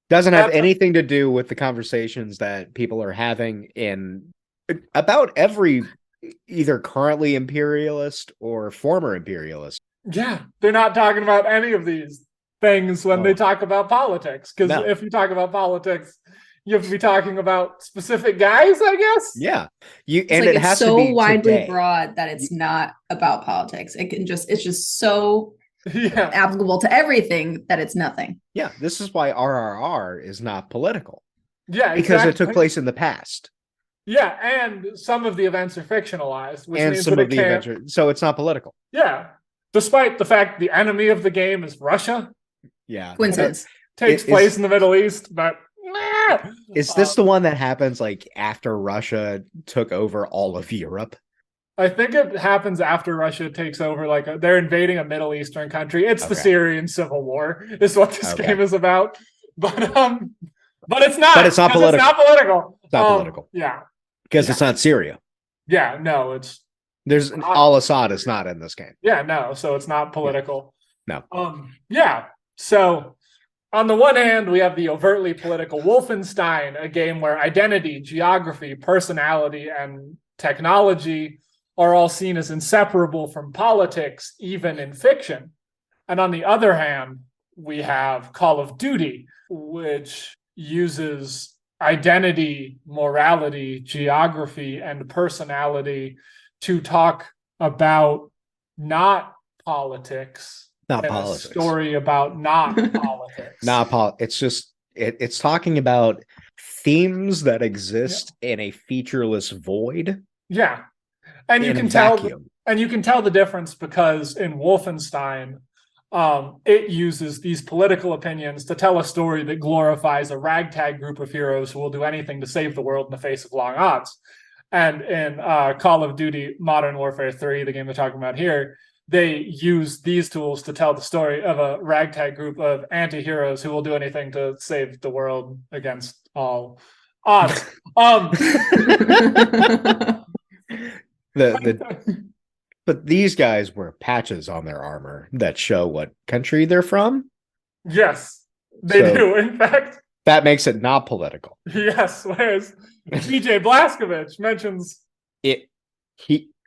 Doesn't have anything to do with the conversations that people are having about every either currently imperialist or former imperialist. Yeah, they're not talking about any of these things when they talk about politics. Because if you talk about politics, you have to be talking about specific guys, I guess. Yeah, it has to be so widely broad that it's not about politics. It's just so applicable to everything that it's nothing. Yeah, this is why RRR is not political. Yeah, because it took place in the past. Yeah, and some of the events are fictionalized, which and means some that of the events are, so it's not political. Yeah, despite the fact the enemy of the game is Russia. Yeah, coincidence. Takes place in the Middle East, but is this the one that happens like after Russia took over all of Europe? I think it happens after Russia takes over. Like they're invading a Middle Eastern country. It's the Syrian Civil War, is what this game is about. But it's not. But it's not political. It's not political. It's not political. Yeah, because it's not Syria. Yeah, no, it's Al-Assad is not in this game. Yeah, no, so it's not political. No. So on the one hand, we have the overtly political Wolfenstein, a game where identity, geography, personality, and technology are all seen as inseparable from politics, even in fiction. And on the other hand, we have Call of Duty, which uses identity, morality, geography, and personality to talk about not politics, Not and politics. a story about not politics. It's just it's talking about themes that exist in a featureless void. Yeah. And you can tell the difference because in Wolfenstein, it uses these political opinions to tell a story that glorifies a ragtag group of heroes who will do anything to save the world in the face of long odds. And in Call of Duty Modern Warfare 3, the game they're talking about here, they use these tools to tell the story of a ragtag group of anti-heroes who will do anything to save the world against all odds. But these guys wear patches on their armor that show what country they're from. Yes, they do. In fact, that makes it not political. Yes, whereas DJ Blazkowicz mentions it.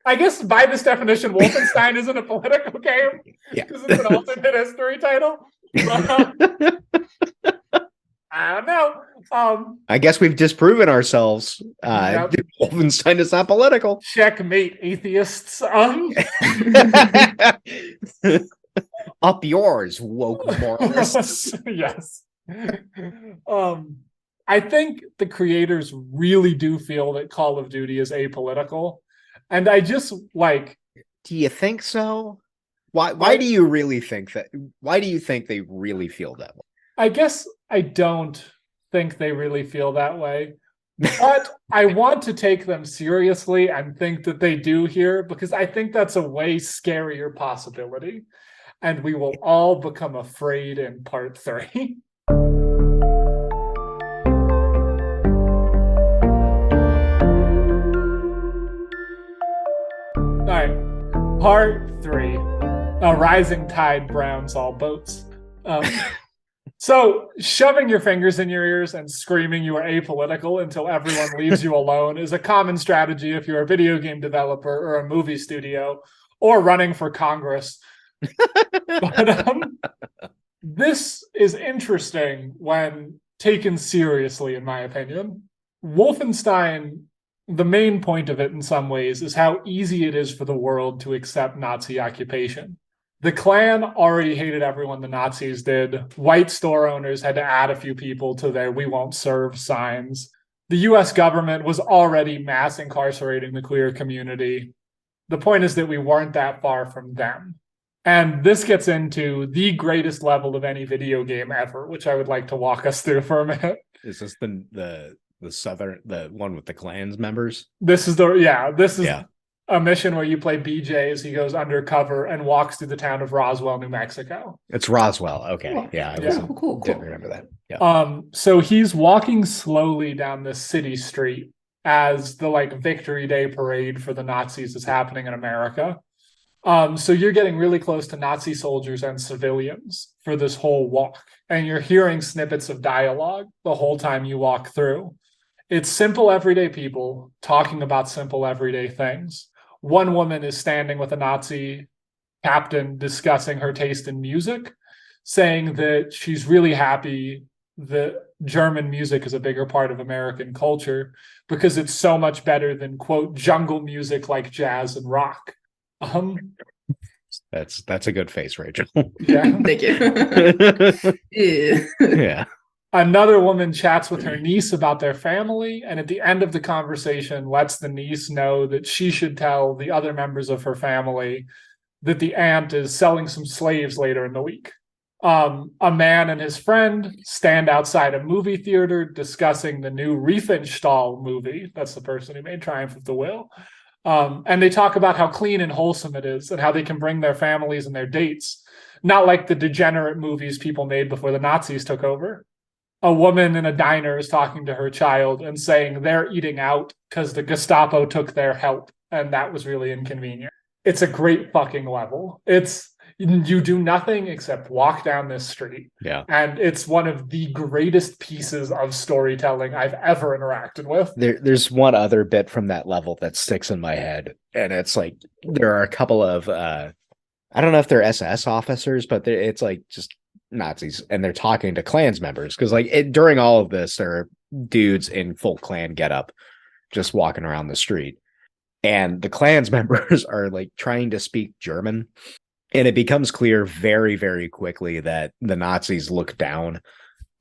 I guess by this definition, Wolfenstein isn't a political game because it's an alternate history title. I don't know. I guess we've disproven ourselves. Wolfenstein is not political. Checkmate, atheists. Up yours, woke moralists. Yes. I think the creators really do feel that Call of Duty is apolitical. And I just do you think so? Why do you really think that? Why do you think they really feel that way? I guess I don't think they really feel that way. But I want to take them seriously and think that they do here because I think that's a way scarier possibility. And we will all become afraid in part 3. All right, part 3. A rising tide browns all boats. So shoving your fingers in your ears and screaming you are apolitical until everyone leaves you alone is a common strategy if you're a video game developer or a movie studio or running for Congress. But this is interesting when taken seriously, in my opinion. Wolfenstein, the main point of it in some ways is how easy it is for the world to accept Nazi occupation. The Klan already hated everyone the Nazis did. White store owners had to add a few people to their "we won't serve" signs. The US government was already mass incarcerating the queer community. The point is that we weren't that far from them. And this gets into the greatest level of any video game ever, which I would like to walk us through for a minute. Is this the one with the Klan's members? This is a mission where you play BJ as he goes undercover and walks through the town of Roswell, New Mexico. It's Roswell. Okay. Cool. Yeah. Cool. Didn't remember that. Yeah. So he's walking slowly down this city street as the Victory Day parade for the Nazis is happening in America. So you're getting really close to Nazi soldiers and civilians for this whole walk. And you're hearing snippets of dialogue the whole time you walk through. It's simple everyday people talking about simple everyday things. One woman is standing with a Nazi captain discussing her taste in music, saying that she's really happy that German music is a bigger part of American culture because it's so much better than, quote, jungle music like jazz and rock. That's a good face, Rachel. Yeah. Thank you. Yeah. Another woman chats with her niece about their family, and at the end of the conversation lets the niece know that she should tell the other members of her family that the aunt is selling some slaves later in the week. A man and his friend stand outside a movie theater discussing the new Riefenstahl movie. That's the person who made Triumph of the Will. And they talk about how clean and wholesome it is and how they can bring their families and their dates, not like the degenerate movies people made before the Nazis took over. A woman in a diner is talking to her child and saying they're eating out because the Gestapo took their help and that was really inconvenient. It's a great fucking level. You do nothing except walk down this street. Yeah. And it's one of the greatest pieces of storytelling I've ever interacted with. There's one other bit from that level that sticks in my head. And it's there are a couple of I don't know if they're SS officers, but it's like just Nazis, and they're talking to Klans members because during all of this, there are dudes in full Klan getup just walking around the street, and the Klans members are like trying to speak German, and it becomes clear very, very quickly that the Nazis look down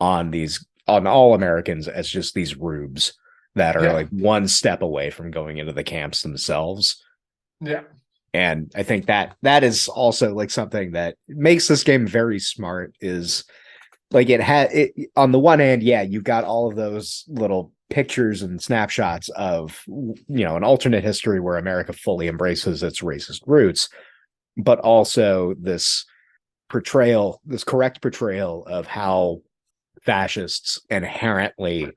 on all Americans as just these rubes that are like one step away from going into the camps themselves. Yeah. And I think that is also like something that makes this game very smart, is like it on the one hand, yeah, you've got all of those little pictures and snapshots of, an alternate history where America fully embraces its racist roots, but also this correct portrayal of how fascists inherently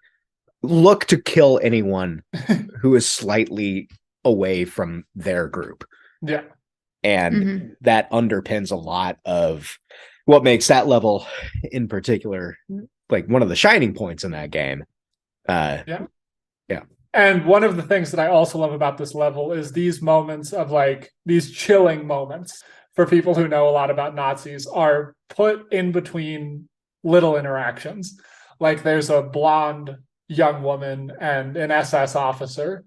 look to kill anyone who is slightly away from their group. Yeah. And that underpins a lot of what makes that level in particular like one of the shining points in that game. Yeah. And one of the things that I also love about this level is these moments of like these chilling moments for people who know a lot about Nazis are put in between little interactions. Like there's a blonde young woman and an SS officer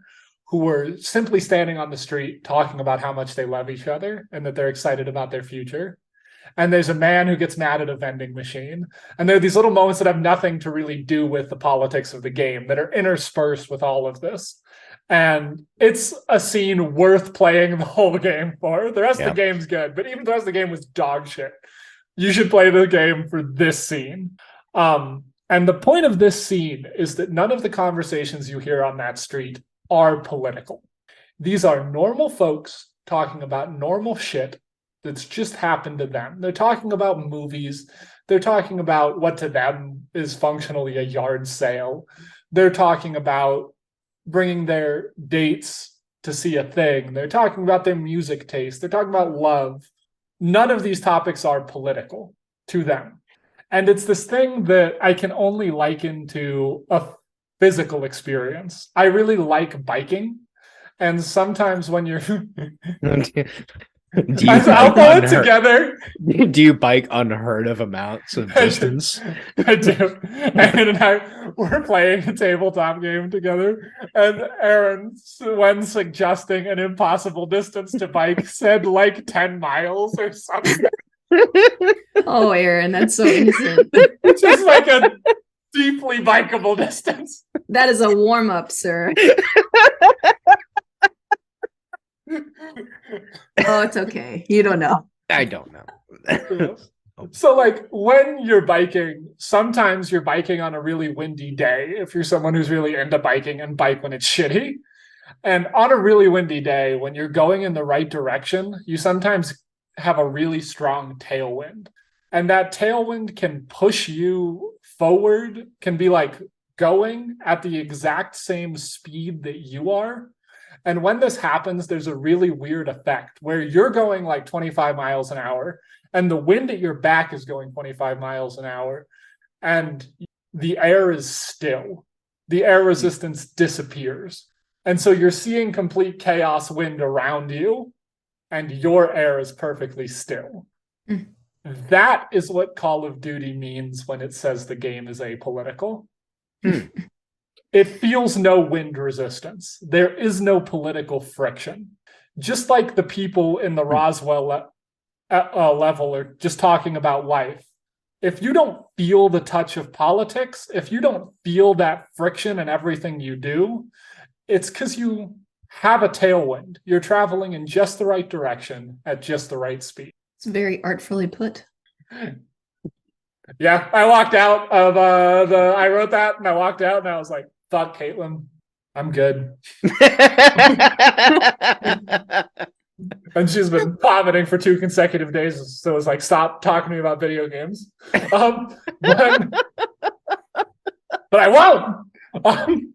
who were simply standing on the street talking about how much they love each other and that they're excited about their future. And there's a man who gets mad at a vending machine. And there are these little moments that have nothing to really do with the politics of the game that are interspersed with all of this. And it's a scene worth playing the whole game for. The rest of the game's good, but even the rest of the game was dog shit. You should play the game for this scene. And the point of this scene is that none of the conversations you hear on that street are political. These are normal folks talking about normal shit that's just happened to them. They're talking about movies. They're talking about what to them is functionally a yard sale. They're talking about bringing their dates to see a thing. They're talking about their music taste. They're talking about love. None of these topics are political to them. And it's this thing that I can only liken to a physical experience. I really like biking. And sometimes when you're... I'll throw it together. Do you bike unheard of amounts of distance? I do. And we're playing a tabletop game together. And Aaron, when suggesting an impossible distance to bike, said like 10 miles or something. Oh, Aaron, that's so innocent. It's just like a deeply bikeable distance. That is a warm-up, sir. Oh, it's okay. You don't know. I don't know. So, like, when you're biking, sometimes you're biking on a really windy day, if you're someone who's really into biking and bike when it's shitty. And on a really windy day, when you're going in the right direction, you sometimes have a really strong tailwind. And that tailwind can push you forward, can be like going at the exact same speed that you are. And when this happens, there's a really weird effect where you're going like 25 miles an hour and the wind at your back is going 25 miles an hour and the air is still. The air resistance disappears. And so you're seeing complete chaos wind around you and your air is perfectly still. Mm. That is what Call of Duty means when it says the game is apolitical. It feels no wind resistance. There is no political friction. Just like the people in the Roswell level are just talking about life. If you don't feel the touch of politics, if you don't feel that friction in everything you do, it's because you have a tailwind. You're traveling in just the right direction at just the right speed. It's very artfully put. Yeah, I walked out of I wrote that and I walked out and I was like, fuck Caitlin, I'm good. And she's been vomiting for 2 consecutive days. So it was like, stop talking to me about video games. But I won't.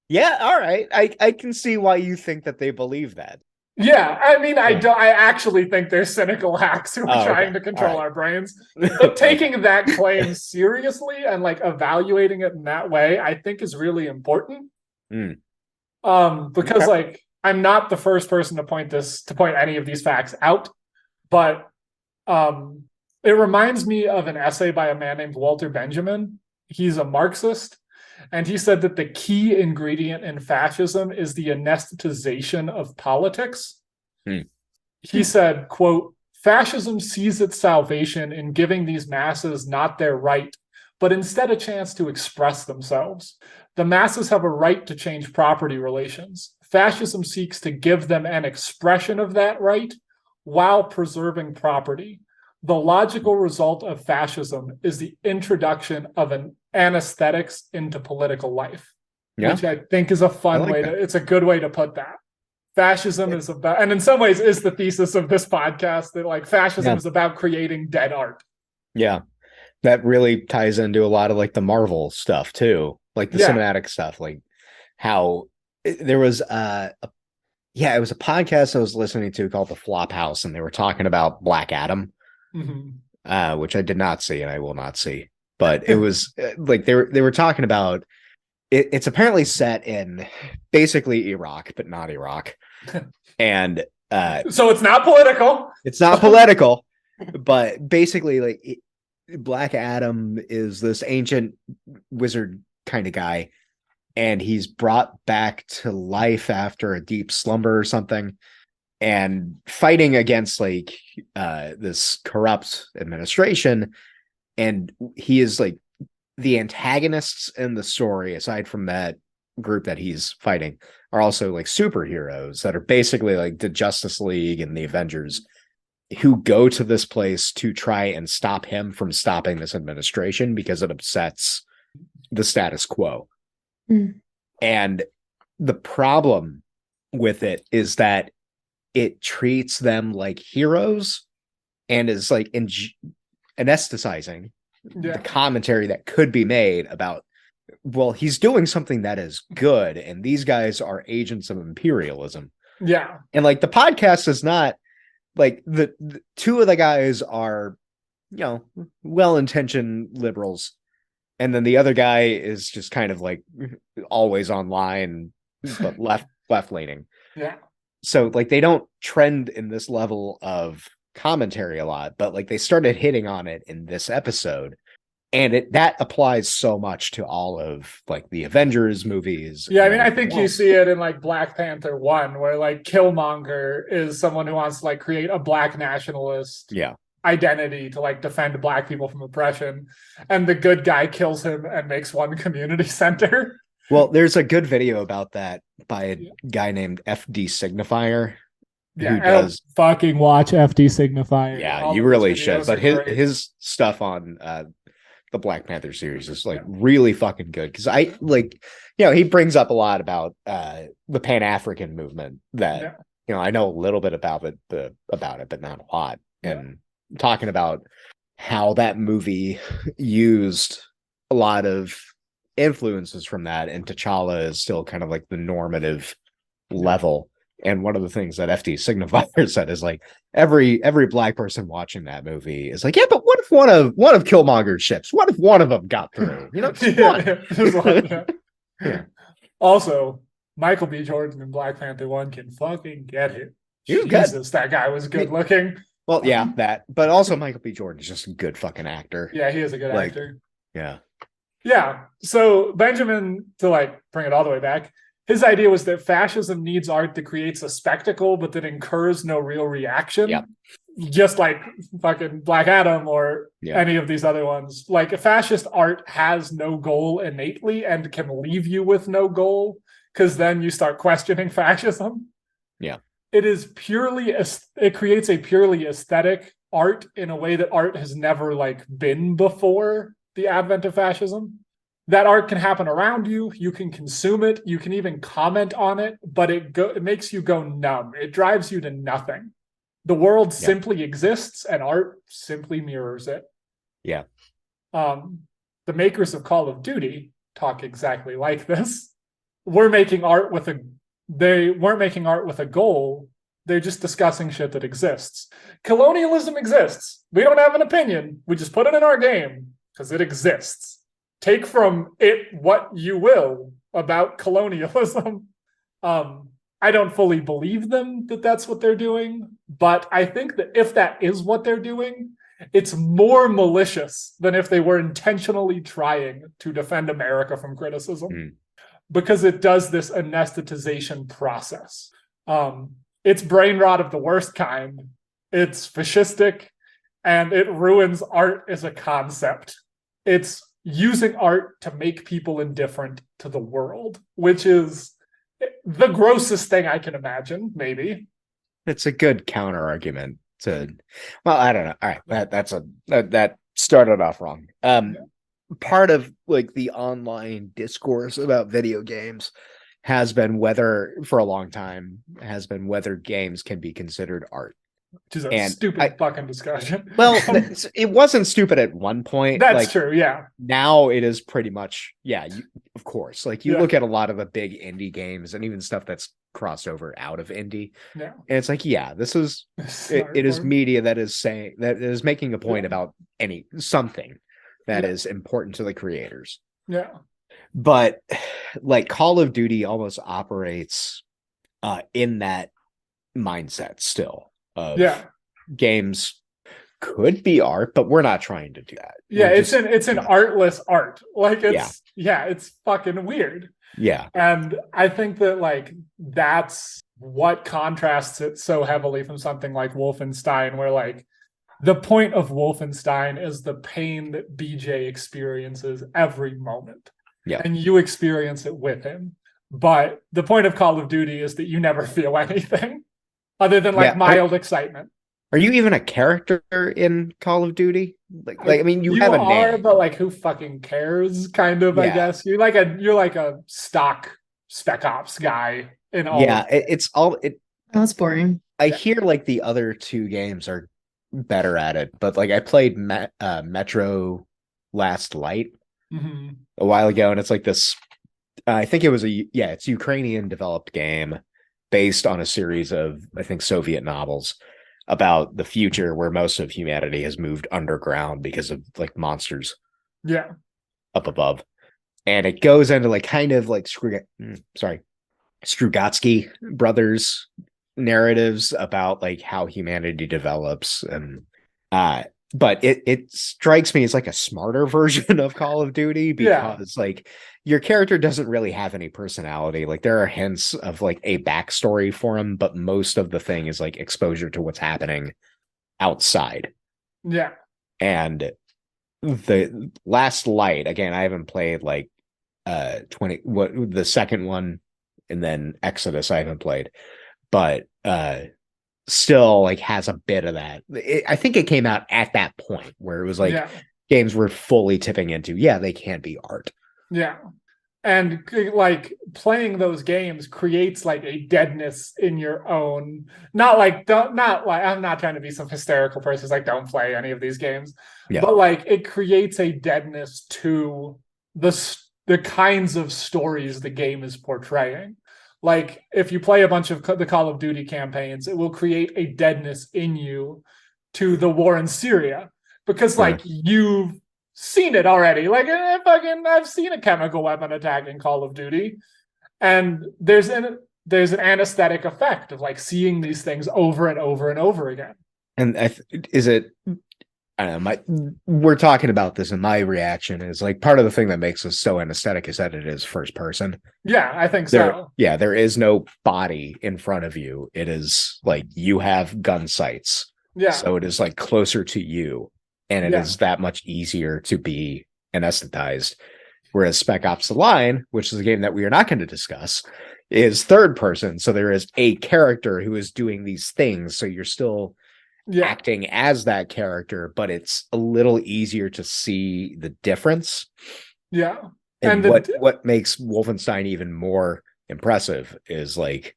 Yeah, all right. I can see why you think that they believe that. Yeah, I mean, I actually think they're cynical hacks who are trying to control our brains. But taking that claim seriously and like evaluating it in that way, I think is really important. Because like I'm not the first person to point any of these facts out, but it reminds me of an essay by a man named Walter Benjamin. He's a Marxist, and he said that the key ingredient in fascism is the anesthetization of politics. He said, quote, "Fascism sees its salvation in giving these masses not their right, but instead a chance to express themselves. The masses have a right to change property relations. Fascism seeks to give them an expression of that right while preserving property. The logical result of fascism is the introduction of an anesthetics into political life," which I think is a fun way it's a good way to put that. Fascism is about, and in some ways is the thesis of this podcast, that like fascism is about creating dead art. Yeah. That really ties into a lot of like the Marvel stuff too, like the cinematic stuff, like how there was it was a podcast I was listening to called The Flophouse, and they were talking about Black Adam, which I did not see and I will not see, but it was like they were talking about it's apparently set in basically Iraq, but not Iraq, and so it's not political. It's not political, but basically like Black Adam is this ancient wizard kind of guy, and he's brought back to life after a deep slumber or something, and fighting against like this corrupt administration. And he is like the antagonists in the story, aside from that group that he's fighting, are also like superheroes that are basically like the Justice League and the Avengers, who go to this place to try and stop him from stopping this administration because it upsets the status quo. And the problem with it is that it treats them like heroes and is like anesthetizing the commentary that could be made about, well, he's doing something that is good and these guys are agents of imperialism. And like the podcast is not like the two of the guys are, well-intentioned liberals, and then the other guy is just kind of like always online but left leaning. So like they don't trend in this level of commentary a lot, but like they started hitting on it in this episode, and that applies so much to all of like the Avengers movies. I mean, I think you see it in like Black Panther 1, where like Killmonger is someone who wants to like create a black nationalist identity to like defend black people from oppression, and the good guy kills him and makes one community center. Well, there's a good video about that by a guy named FD Signifier. Who does fucking watch FD Signifier. Yeah, you really should. But his stuff on the Black Panther series is like really fucking good, because I like, he brings up a lot about the Pan-African movement that I know a little bit about it, but not a lot. And talking about how that movie used a lot of influences from that, and T'Challa is still kind of like the normative level. And one of the things that FD Signifier said is like every black person watching that movie is like, yeah, but what if one of Killmonger's ships? What if one of them got through? Also, Michael B. Jordan in Black Panther 1 can fucking get it. Jesus, that guy was good looking. Well, that, but also Michael B. Jordan is just a good fucking actor. Yeah, he is a good actor. Yeah. So Benjamin, to like bring it all the way back, his idea was that fascism needs art that creates a spectacle, but that incurs no real reaction. Just like fucking Black Adam or any of these other ones. Like, fascist art has no goal innately and can leave you with no goal, because then you start questioning fascism. It creates a purely aesthetic art in a way that art has never like been before the advent of fascism. That art can happen around you. You can consume it. You can even comment on it, but it makes you go numb. It drives you to nothing. The world simply exists, and art simply mirrors it. The makers of Call of Duty talk exactly like this. They weren't making art with a goal. They're just discussing shit that exists. Colonialism exists. We don't have an opinion. We just put it in our game because it exists. Take from it what you will about colonialism. I don't fully believe them that that's what they're doing, but I think that if that is what they're doing, it's more malicious than if they were intentionally trying to defend America from criticism, because it does this anesthetization process. It's brain rot of the worst kind. It's fascistic, and it ruins art as a concept. It's using art to make people indifferent to the world, which is the grossest thing I can imagine, maybe. It's a good counter argument to, well, I don't know. All right, that started off wrong. Part of like the online discourse about video games has been whether, for a long time, has been whether games can be considered art. Which is a stupid fucking discussion. Well, it wasn't stupid at one point. That's true, yeah. Now it is pretty much, of course. Like you look at a lot of the big indie games and even stuff that's crossed over out of indie. Yeah. And it's like, this is, it is media that is making a point about something that is important to the creators. Yeah. But like Call of Duty almost operates in that mindset still. Games could be art, but we're not trying to do that. It's an artless art. Like it's fucking weird. Yeah. And I think that like that's what contrasts it so heavily from something like Wolfenstein, where like the point of Wolfenstein is the pain that BJ experiences every moment. Yeah. And you experience it with him. But the point of Call of Duty is that you never feel anything other than like mild excitement. Are you even a character in Call of Duty? Like I mean, you have a name, but like who fucking cares? Kind of, I guess. You're like a stock Spec Ops guy in all. Yeah, it's all it. That's boring. I hear like the other two games are better at it, but like I played Metro Last Light a while ago, and it's like this. I think it was it's a Ukrainian developed game based on a series of, I think, Soviet novels about the future where most of humanity has moved underground because of like monsters up above. And it goes into like kind of like Strugatsky brothers narratives about like how humanity develops. And but it strikes me as like a smarter version of Call of Duty, because like your character doesn't really have any personality. Like there are hints of like a backstory for him, but most of the thing is like exposure to what's happening outside. Yeah. And the Last Light, again, I haven't played like the second one, and then Exodus I haven't played, but still like has a bit of that. I think it came out at that point where it was like games were fully tipping into they can be art. Yeah. And like playing those games creates like a deadness in your own, not like I'm not trying to be some hysterical person who's like don't play any of these games, but like it creates a deadness to the kinds of stories the game is portraying. Like if you play a bunch of the Call of Duty campaigns, it will create a deadness in you to the war in Syria, because like you've seen it already. Like I've seen a chemical weapon attack in Call of Duty, and there's an anesthetic effect of like seeing these things over and over and over again. And is it? I don't know. We're talking about this, and my reaction is like part of the thing that makes us so anesthetic is that it is first person. Yeah, I think so. There is no body in front of you. It is like you have gun sights. Yeah. So it is like closer to you, and it is that much easier to be anesthetized. Whereas Spec Ops: The Line, which is a game that we are not going to discuss, is third person. So there is a character who is doing these things. So you're still acting as that character, but it's a little easier to see the difference. Yeah. And what makes Wolfenstein even more impressive is like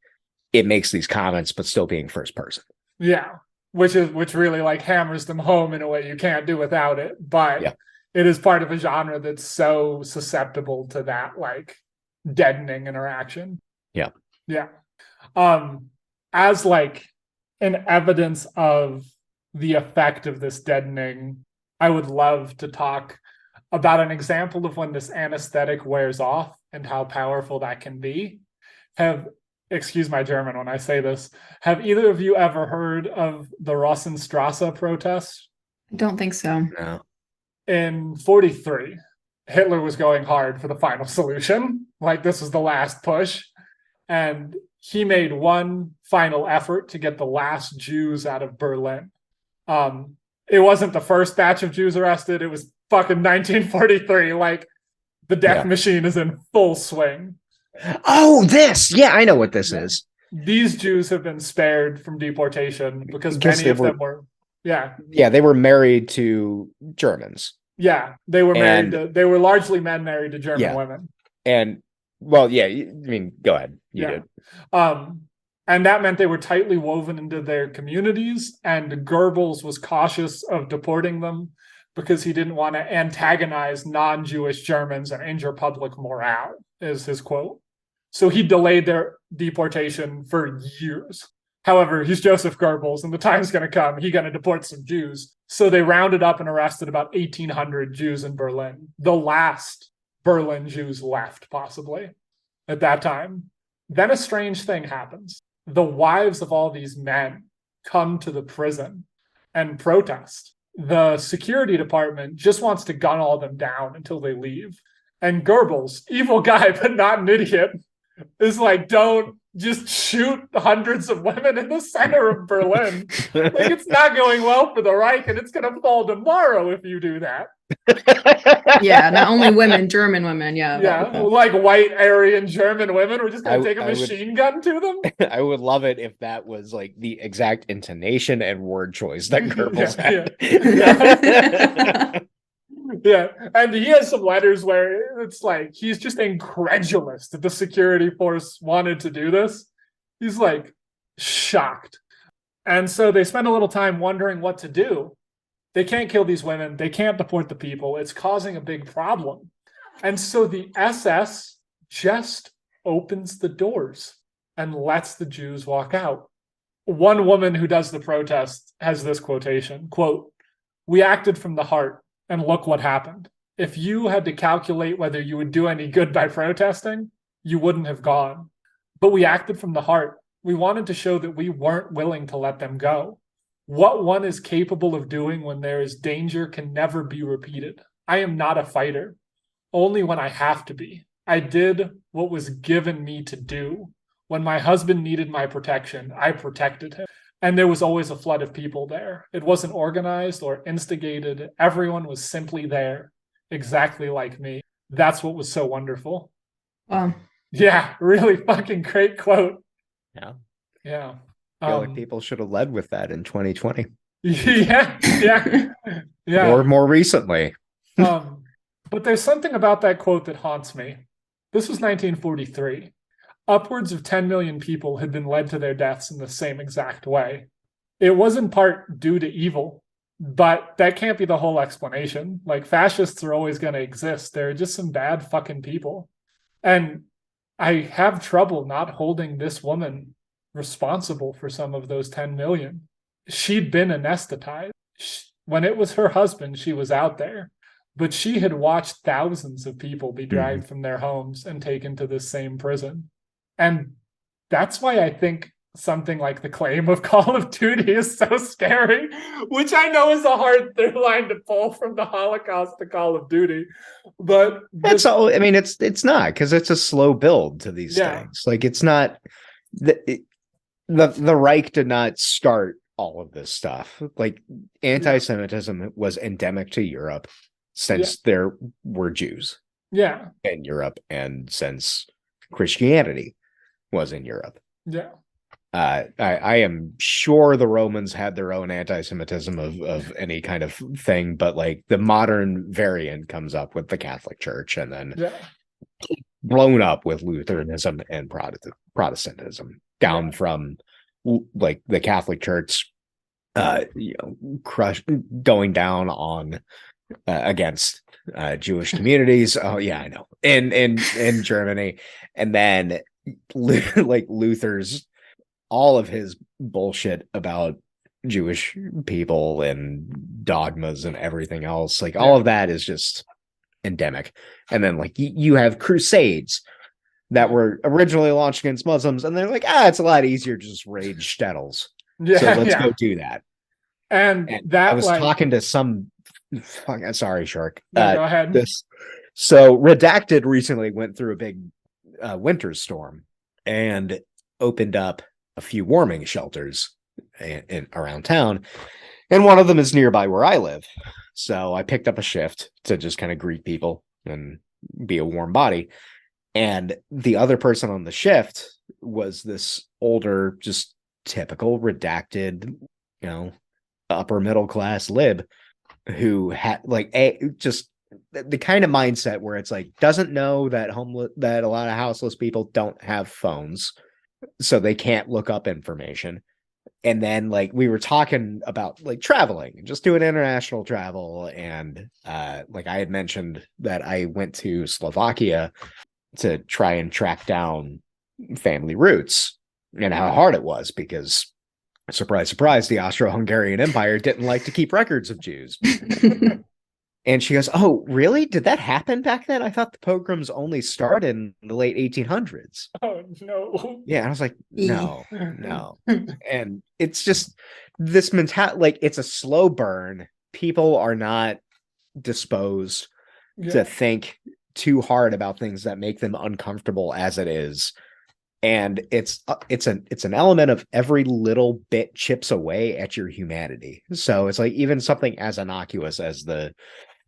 it makes these comments but still being first person. Yeah. Which really like hammers them home in a way you can't do without it. But it is part of a genre that's so susceptible to that like deadening interaction. Yeah. Yeah. As like an evidence of the effect of this deadening, I would love to talk about an example of when this anesthetic wears off and how powerful that can be. Have excuse my German when I say this. Have either of you ever heard of the Rosenstrasse protests? I don't think so. No. In 43, Hitler was going hard for the final solution. Like, this was the last push. And he made one final effort to get the last Jews out of Berlin. It wasn't the first batch of Jews arrested. It was fucking 1943. Like, the death machine is in full swing. Oh, this. Yeah, I know what this is. These Jews have been spared from deportation because many of them were. Yeah, they were married to Germans. Yeah, they were married to, they were largely men married to German women. And well, yeah, I mean, go ahead. You did. And that meant they were tightly woven into their communities, and Goebbels was cautious of deporting them because he didn't want to antagonize non-Jewish Germans and injure public morale, is his quote. So he delayed their deportation for years. However, he's Joseph Goebbels, and the time's going to come. He's going to deport some Jews. So they rounded up and arrested about 1,800 Jews in Berlin. The last Berlin Jews left, possibly, at that time. Then a strange thing happens. The wives of all these men come to the prison and protest. The security department just wants to gun all them down until they leave. And Goebbels, evil guy, but not an idiot, is like, don't just shoot hundreds of women in the center of Berlin. Like, it's not going well for the Reich, and it's going to fall tomorrow if you do that. Yeah, not only women, German women. Yeah, like white Aryan German women. We're just going to take a machine gun to them. I would love it if that was like the exact intonation and word choice that Goebbels had. Yeah, and he has some letters where it's like he's just incredulous that the security force wanted to do this. He's like shocked. And so they spend a little time wondering what to do. They can't kill these women. They can't deport the people. It's causing a big problem. And so the SS just opens the doors and lets the Jews walk out. One woman who does the protest has this quotation, quote, "We acted from the heart. And look what happened. If you had to calculate whether you would do any good by protesting, you wouldn't have gone. But we acted from the heart. We wanted to show that we weren't willing to let them go. What one is capable of doing when there is danger can never be repeated. I am not a fighter. Only when I have to be. I did what was given me to do. When my husband needed my protection, I protected him. And there was always a flood of people there. It wasn't organized or instigated. Everyone was simply there, exactly like me. That's what was so wonderful." Yeah, really fucking great quote. Yeah. Yeah. I feel like people should have led with that in 2020. Yeah. Or more recently. But there's something about that quote that haunts me. This was 1943. Upwards of 10 million people had been led to their deaths in the same exact way. It was in part due to evil, but that can't be the whole explanation. Like, fascists are always going to exist. They're just some bad fucking people. And I have trouble not holding this woman responsible for some of those 10 million. She'd been anesthetized. When it was her husband, she was out there. But she had watched thousands of people be dragged from their homes and taken to this same prison. And that's why I think something like the claim of Call of Duty is so scary, which I know is a hard through line to pull from the Holocaust to Call of Duty. But that's all. I mean, it's not, because it's a slow build to these things. Like, it's not the Reich did not start all of this stuff. Like, anti-Semitism was endemic to Europe since there were Jews in Europe, and since Christianity was in Europe. I am sure the Romans had their own anti-Semitism of any kind of thing, but like the modern variant comes up with the Catholic Church, and then blown up with Lutheranism and Protestantism, down from like the Catholic Church going down on against Jewish communities. Oh yeah, I know. In Germany, and then like Luther's, all of his bullshit about Jewish people and dogmas and everything else, like all of that is just endemic. And then like you have crusades that were originally launched against Muslims, and they're like, it's a lot easier to just raid shtetls. Yeah, so let's go do that. And that I was talking to some. Sorry, Shark. No, go ahead. So Redacted recently went through a big winter storm and opened up a few warming shelters around town, and one of them is nearby where I live. So I picked up a shift to just kind of greet people and be a warm body. And the other person on the shift was this older, just typical redacted, upper middle class lib who had just the kind of mindset where it's like doesn't know that that a lot of houseless people don't have phones, so they can't look up information. And then we were talking about traveling and just doing international travel, and I had mentioned that I went to Slovakia to try and track down family roots and how hard it was because, surprise, surprise, the Austro-Hungarian Empire didn't like to keep records of Jews. And she goes, "Oh, really? Did that happen back then? I thought the pogroms only started in the late 1800s." Oh, no. Yeah, I was like, no. And it's just this mentality, it's a slow burn. People are not disposed to think too hard about things that make them uncomfortable as it is. And it's an element of every little bit chips away at your humanity. So it's even something as innocuous as the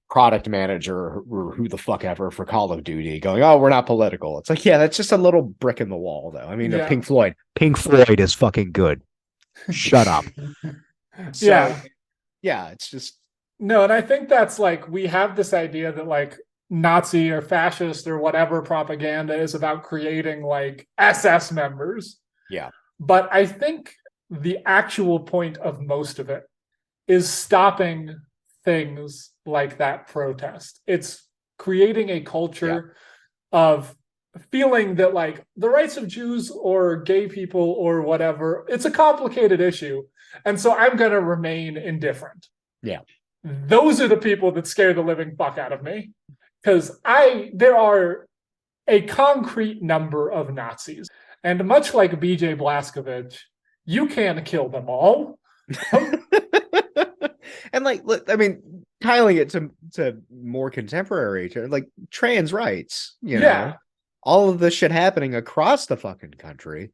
product manager or who the fuck ever for Call of Duty going, "Oh, we're not political." It's that's just a little brick in the wall, though. I mean, Pink Floyd is fucking good. Shut up. So, it's just no. And I think that's we have this idea that Nazi or fascist or whatever propaganda is about creating SS members. Yeah. But I think the actual point of most of it is stopping things like that protest. It's creating a culture of feeling that the rights of Jews or gay people or whatever, it's a complicated issue. And so I'm going to remain indifferent. Yeah. Those are the people that scare the living fuck out of me. Because there are a concrete number of Nazis. And much like BJ Blazkowicz, you can kill them all. And I mean, tiling it to more contemporary terms, trans rights, all of this shit happening across the fucking country.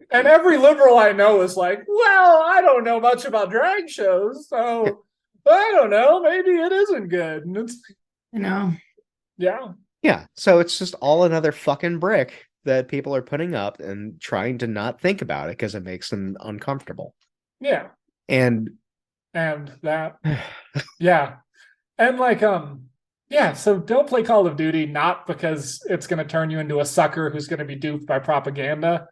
And every liberal I know is well, I don't know much about drag shows, so I don't know, maybe it isn't good. And it's, Yeah. So it's just all another fucking brick that people are putting up and trying to not think about it because it makes them uncomfortable. Yeah. And that, And so don't play Call of Duty, not because it's going to turn you into a sucker who's going to be duped by propaganda.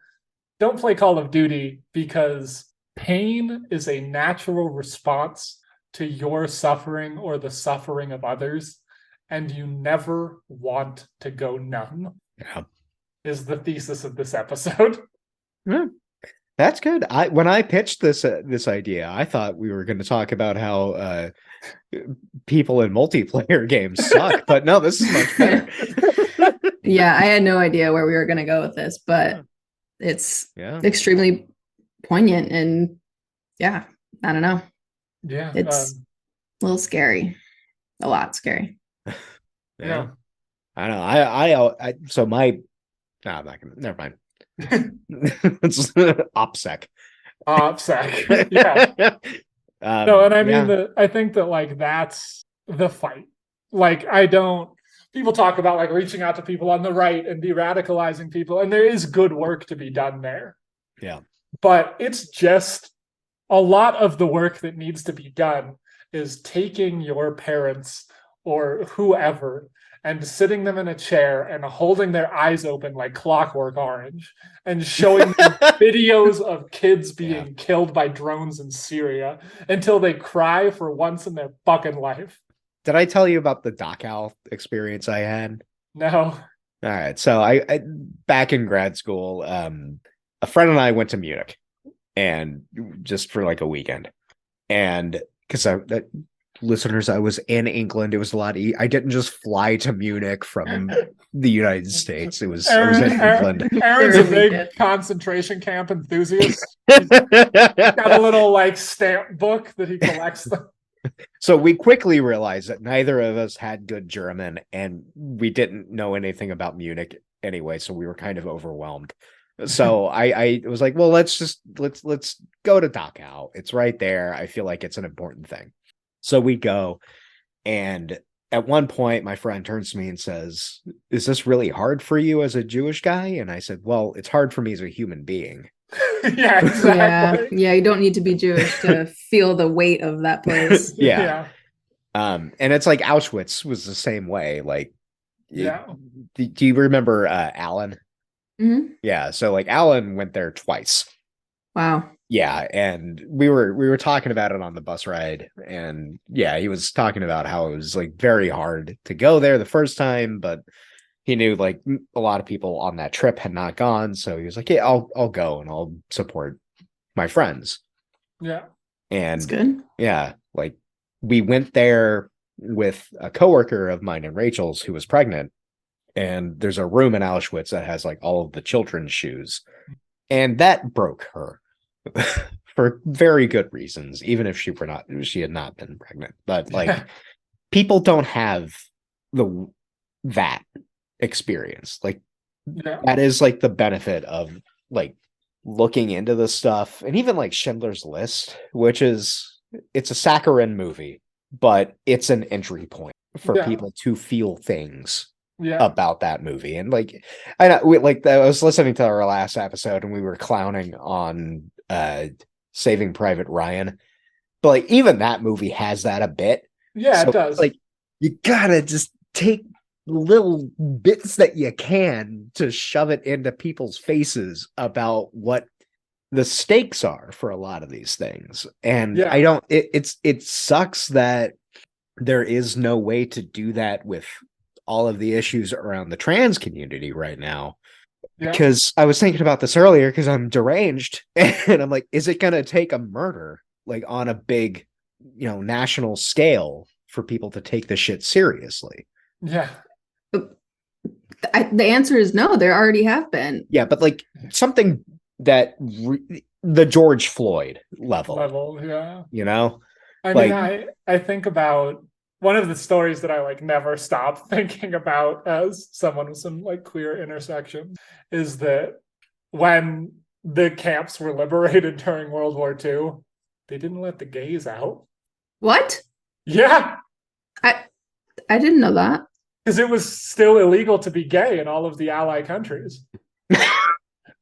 Don't play Call of Duty because pain is a natural response to your suffering or the suffering of others. And you never want to go numb. Yeah. Is the thesis of this episode. Yeah. That's good. When I pitched this idea, I thought we were going to talk about how people in multiplayer games suck, but no, this is much better. Yeah, I had no idea where we were going to go with this, but it's extremely poignant and I don't know. Yeah, it's a little scary, a lot scary. Yeah, I know. I'm not gonna. Never mind. It's OPSEC. Yeah. No, and I mean I think that that's the fight. People talk about reaching out to people on the right and de-radicalizing people, and there is good work to be done there. Yeah. But it's just a lot of the work that needs to be done is taking your parents or whoever and sitting them in a chair and holding their eyes open like Clockwork Orange and showing them videos of kids being killed by drones in Syria until they cry for once in their fucking life. Did I tell you about the Dachau experience I had? No. All right. So I back in grad school, a friend and I went to Munich and just for a weekend. And because listeners, I was in England. It was a lot. I didn't just fly to Munich from the United States. I was in England. Aaron's a big concentration camp enthusiast. He's got a little like stamp book that he collects them. So we quickly realized that neither of us had good German, and we didn't know anything about Munich anyway, so we were kind of overwhelmed. So I was like, well, let's go to Dachau. It's right there. I feel like it's an important thing. So we go, and at one point my friend turns to me and says, "Is this really hard for you as a Jewish guy?" And I said, "Well, it's hard for me as a human being." Yeah, exactly. Yeah, you don't need to be Jewish to feel the weight of that place. Yeah. And it's like Auschwitz was the same way. Like, yeah. Do you remember Alan? Mm-hmm. Yeah, so like Alan went there twice. Wow. Yeah, and we were talking about it on the bus ride, and yeah, he was talking about how it was like very hard to go there the first time, but he knew like a lot of people on that trip had not gone, so he was like, "Yeah, I'll go and I'll support my friends." Yeah, and that's good. Yeah, like we went there with a coworker of mine and Rachel's who was pregnant, and there's a room in Auschwitz that has like all of the children's shoes, and that broke her. For very good reasons, even if she had not been pregnant. But like people don't have that experience. Like that is like the benefit of like looking into this stuff, and even like Schindler's List, which it's a saccharine movie, but it's an entry point for people to feel things about that movie. And like I was listening to our last episode and we were clowning on Saving Private Ryan, but like even that movie has that a bit. Yeah, so, it does. Like you gotta just take little bits that you can to shove it into people's faces about what the stakes are for a lot of these things. And I don't it sucks that there is no way to do that with all of the issues around the trans community right now. Because I was thinking about this earlier because I'm deranged, and I'm like, is it going to take a murder like on a big, national scale for people to take this shit seriously? Yeah. The answer is no. There already have been. Yeah, but like something that the George Floyd level, yeah. I mean, I think about one of the stories that I like never stop thinking about as someone with some like queer intersection is that when the camps were liberated during World War II, they didn't let the gays out. What? Yeah. I didn't know that. Because it was still illegal to be gay in all of the Allied countries.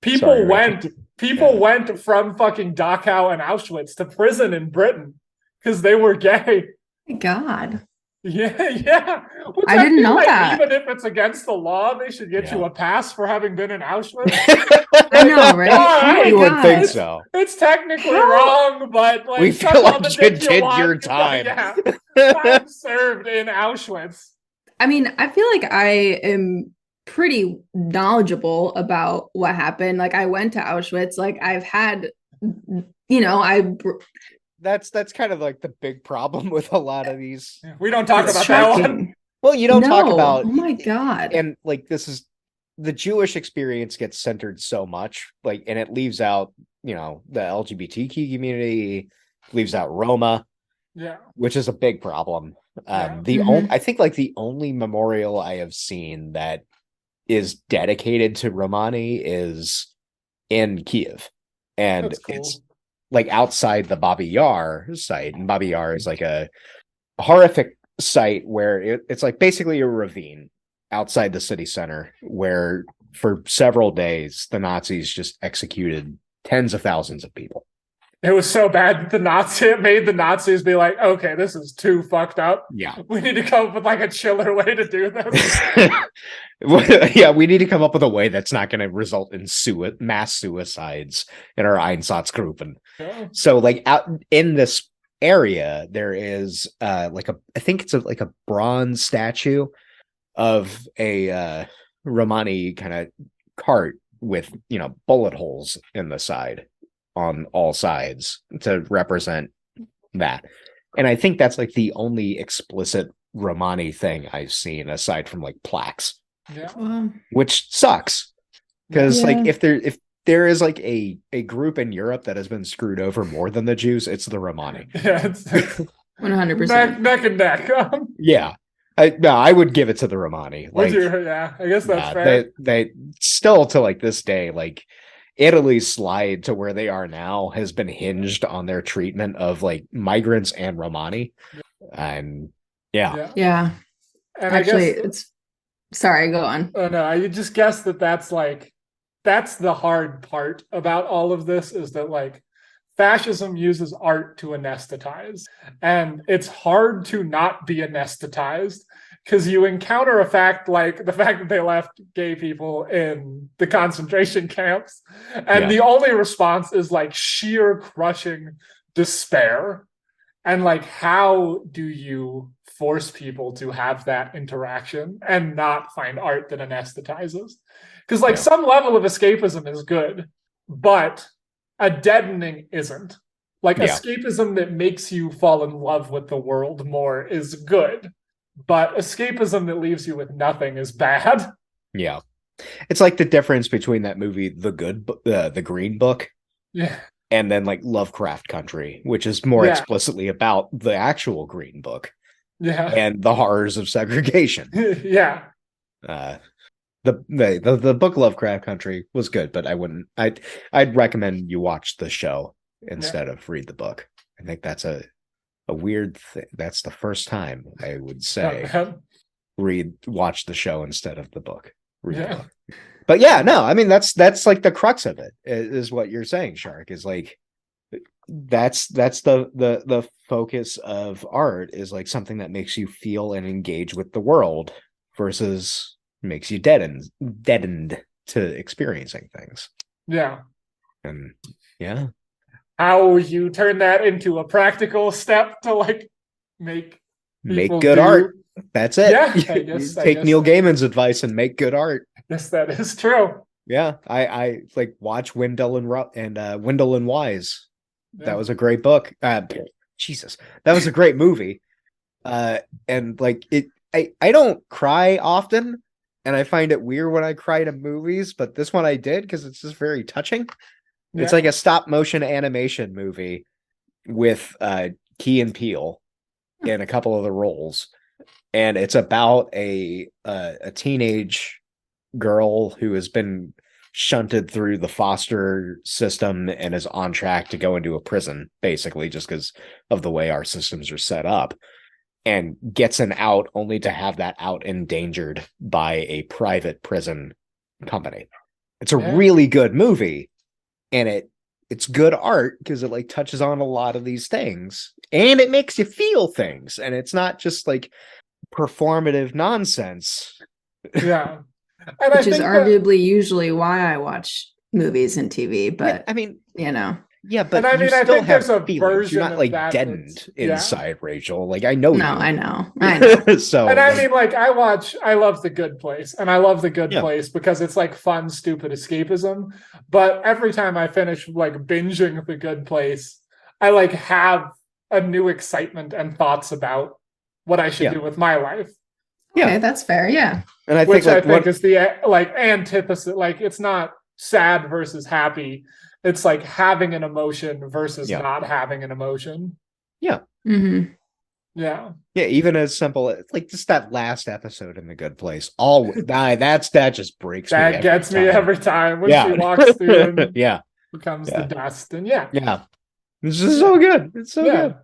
People went from fucking Dachau and Auschwitz to prison in Britain because they were gay. My God. Yeah. Which I didn't know that. Even if it's against the law, they should get you a pass for having been in Auschwitz. I know, right? You would think so. It's technically wrong, but like we feel like you did your time. Time served in Auschwitz. I mean, I feel like I am pretty knowledgeable about what happened. Like I went to Auschwitz. Like I've had, That's kind of like the big problem with a lot of these. We don't talk about that one. Well, you don't talk about. Oh my God. And like this is the Jewish experience gets centered so much, like, and it leaves out, the LGBTQ community, leaves out Roma, which is a big problem. I think like the only memorial I have seen that is dedicated to Romani is in Kiev, and it's like outside the Babi Yar site, and Babi Yar is like a horrific site where it's like basically a ravine outside the city center where for several days the Nazis just executed tens of thousands of people. It was so bad it made the Nazis be like, okay, this is too fucked up. Yeah. We need to come up with like a chiller way to do this. Yeah, we need to come up with a way that's not going to result in mass suicides in our Einsatzgruppen. So like out in this area, there is I think it's like a bronze statue of a Romani kind of cart with, bullet holes in the side on all sides to represent that. And I think that's like the only explicit Romani thing I've seen aside from like plaques, Yeah. which sucks. Because Yeah. like if there is like a group in Europe that has been screwed over more than the Jews, it's the Romani. Yeah, it's 100%. neck and neck. Yeah. I would give it to the Romani. Would Like, you? Yeah, I guess that's yeah, fair. they still to like this day, like Italy's slide to where they are now has been hinged on their treatment of like migrants and Romani. And yeah. Yeah. And Actually, I guess it's sorry, go on. oh no, I just guess that's like that's the hard part about all of this is that like fascism uses art to anesthetize, and it's hard to not be anesthetized because you encounter a fact like the fact that they left gay people in the concentration camps, and the only response is like sheer crushing despair. And like, how do you force people to have that interaction and not find art that anesthetizes? Because like some level of escapism is good, but a deadening isn't. Like escapism that makes you fall in love with the world more is good, but escapism that leaves you with nothing is bad. Yeah. It's like the difference between that movie, The Green Book, and then like Lovecraft Country, which is more explicitly about the actual Green Book, and the horrors of segregation. The book Lovecraft Country was good, but I'd recommend you watch the show instead of read the book. I think that's a weird thing. That's the first time I would say watch the show instead of the book. Read the book. But yeah, no, I mean that's like the crux of it is what you're saying, Shark, is like that's the focus of art is like something that makes you feel and engage with the world versus makes you deadened to experiencing things. Yeah. And yeah. How you turn that into a practical step to like make good art. That's it. Yeah, I guess, take Neil Gaiman's advice and make good art. Yes, that is true. Yeah, I like watch Wendell and Wise. That was a great book. Jesus, that was a great movie. And like I don't cry often, and I find it weird when I cry to movies, but this one I did because it's just very touching. It's like a stop motion animation movie with Key and Peele in a couple of the roles. And it's about a teenage girl who has been shunted through the foster system and is on track to go into a prison, basically, just because of the way our systems are set up, and gets an out only to have that out endangered by a private prison company. It's a really good movie, and it's good art because it like touches on a lot of these things, and it makes you feel things, and it's not just like performative nonsense. Yeah. And which is arguably usually why I watch movies and TV, but I mean, you know. Yeah, but and I mean, you I still think have there's a feelings. version You're not like of that deadened inside, Yeah. Rachel. Like I know No, you. I know. So, and I mean, like I love The Good Place, and I love The Good Yeah. Place because it's like fun, stupid escapism. But every time I finish like binging The Good Place, I like have a new excitement and thoughts about what I should do with my life. Yeah, okay, that's fair. Yeah, and I Which think like, I think is the like antithesis. Like it's not sad versus happy. It's like having an emotion versus not having an emotion. Yeah. Mm-hmm. Yeah. Yeah, even as simple as like just that last episode in The Good Place. All that just breaks me. That gets me every time when Yeah. she walks through and Yeah. becomes the dust. And yeah. This is so good. It's so good.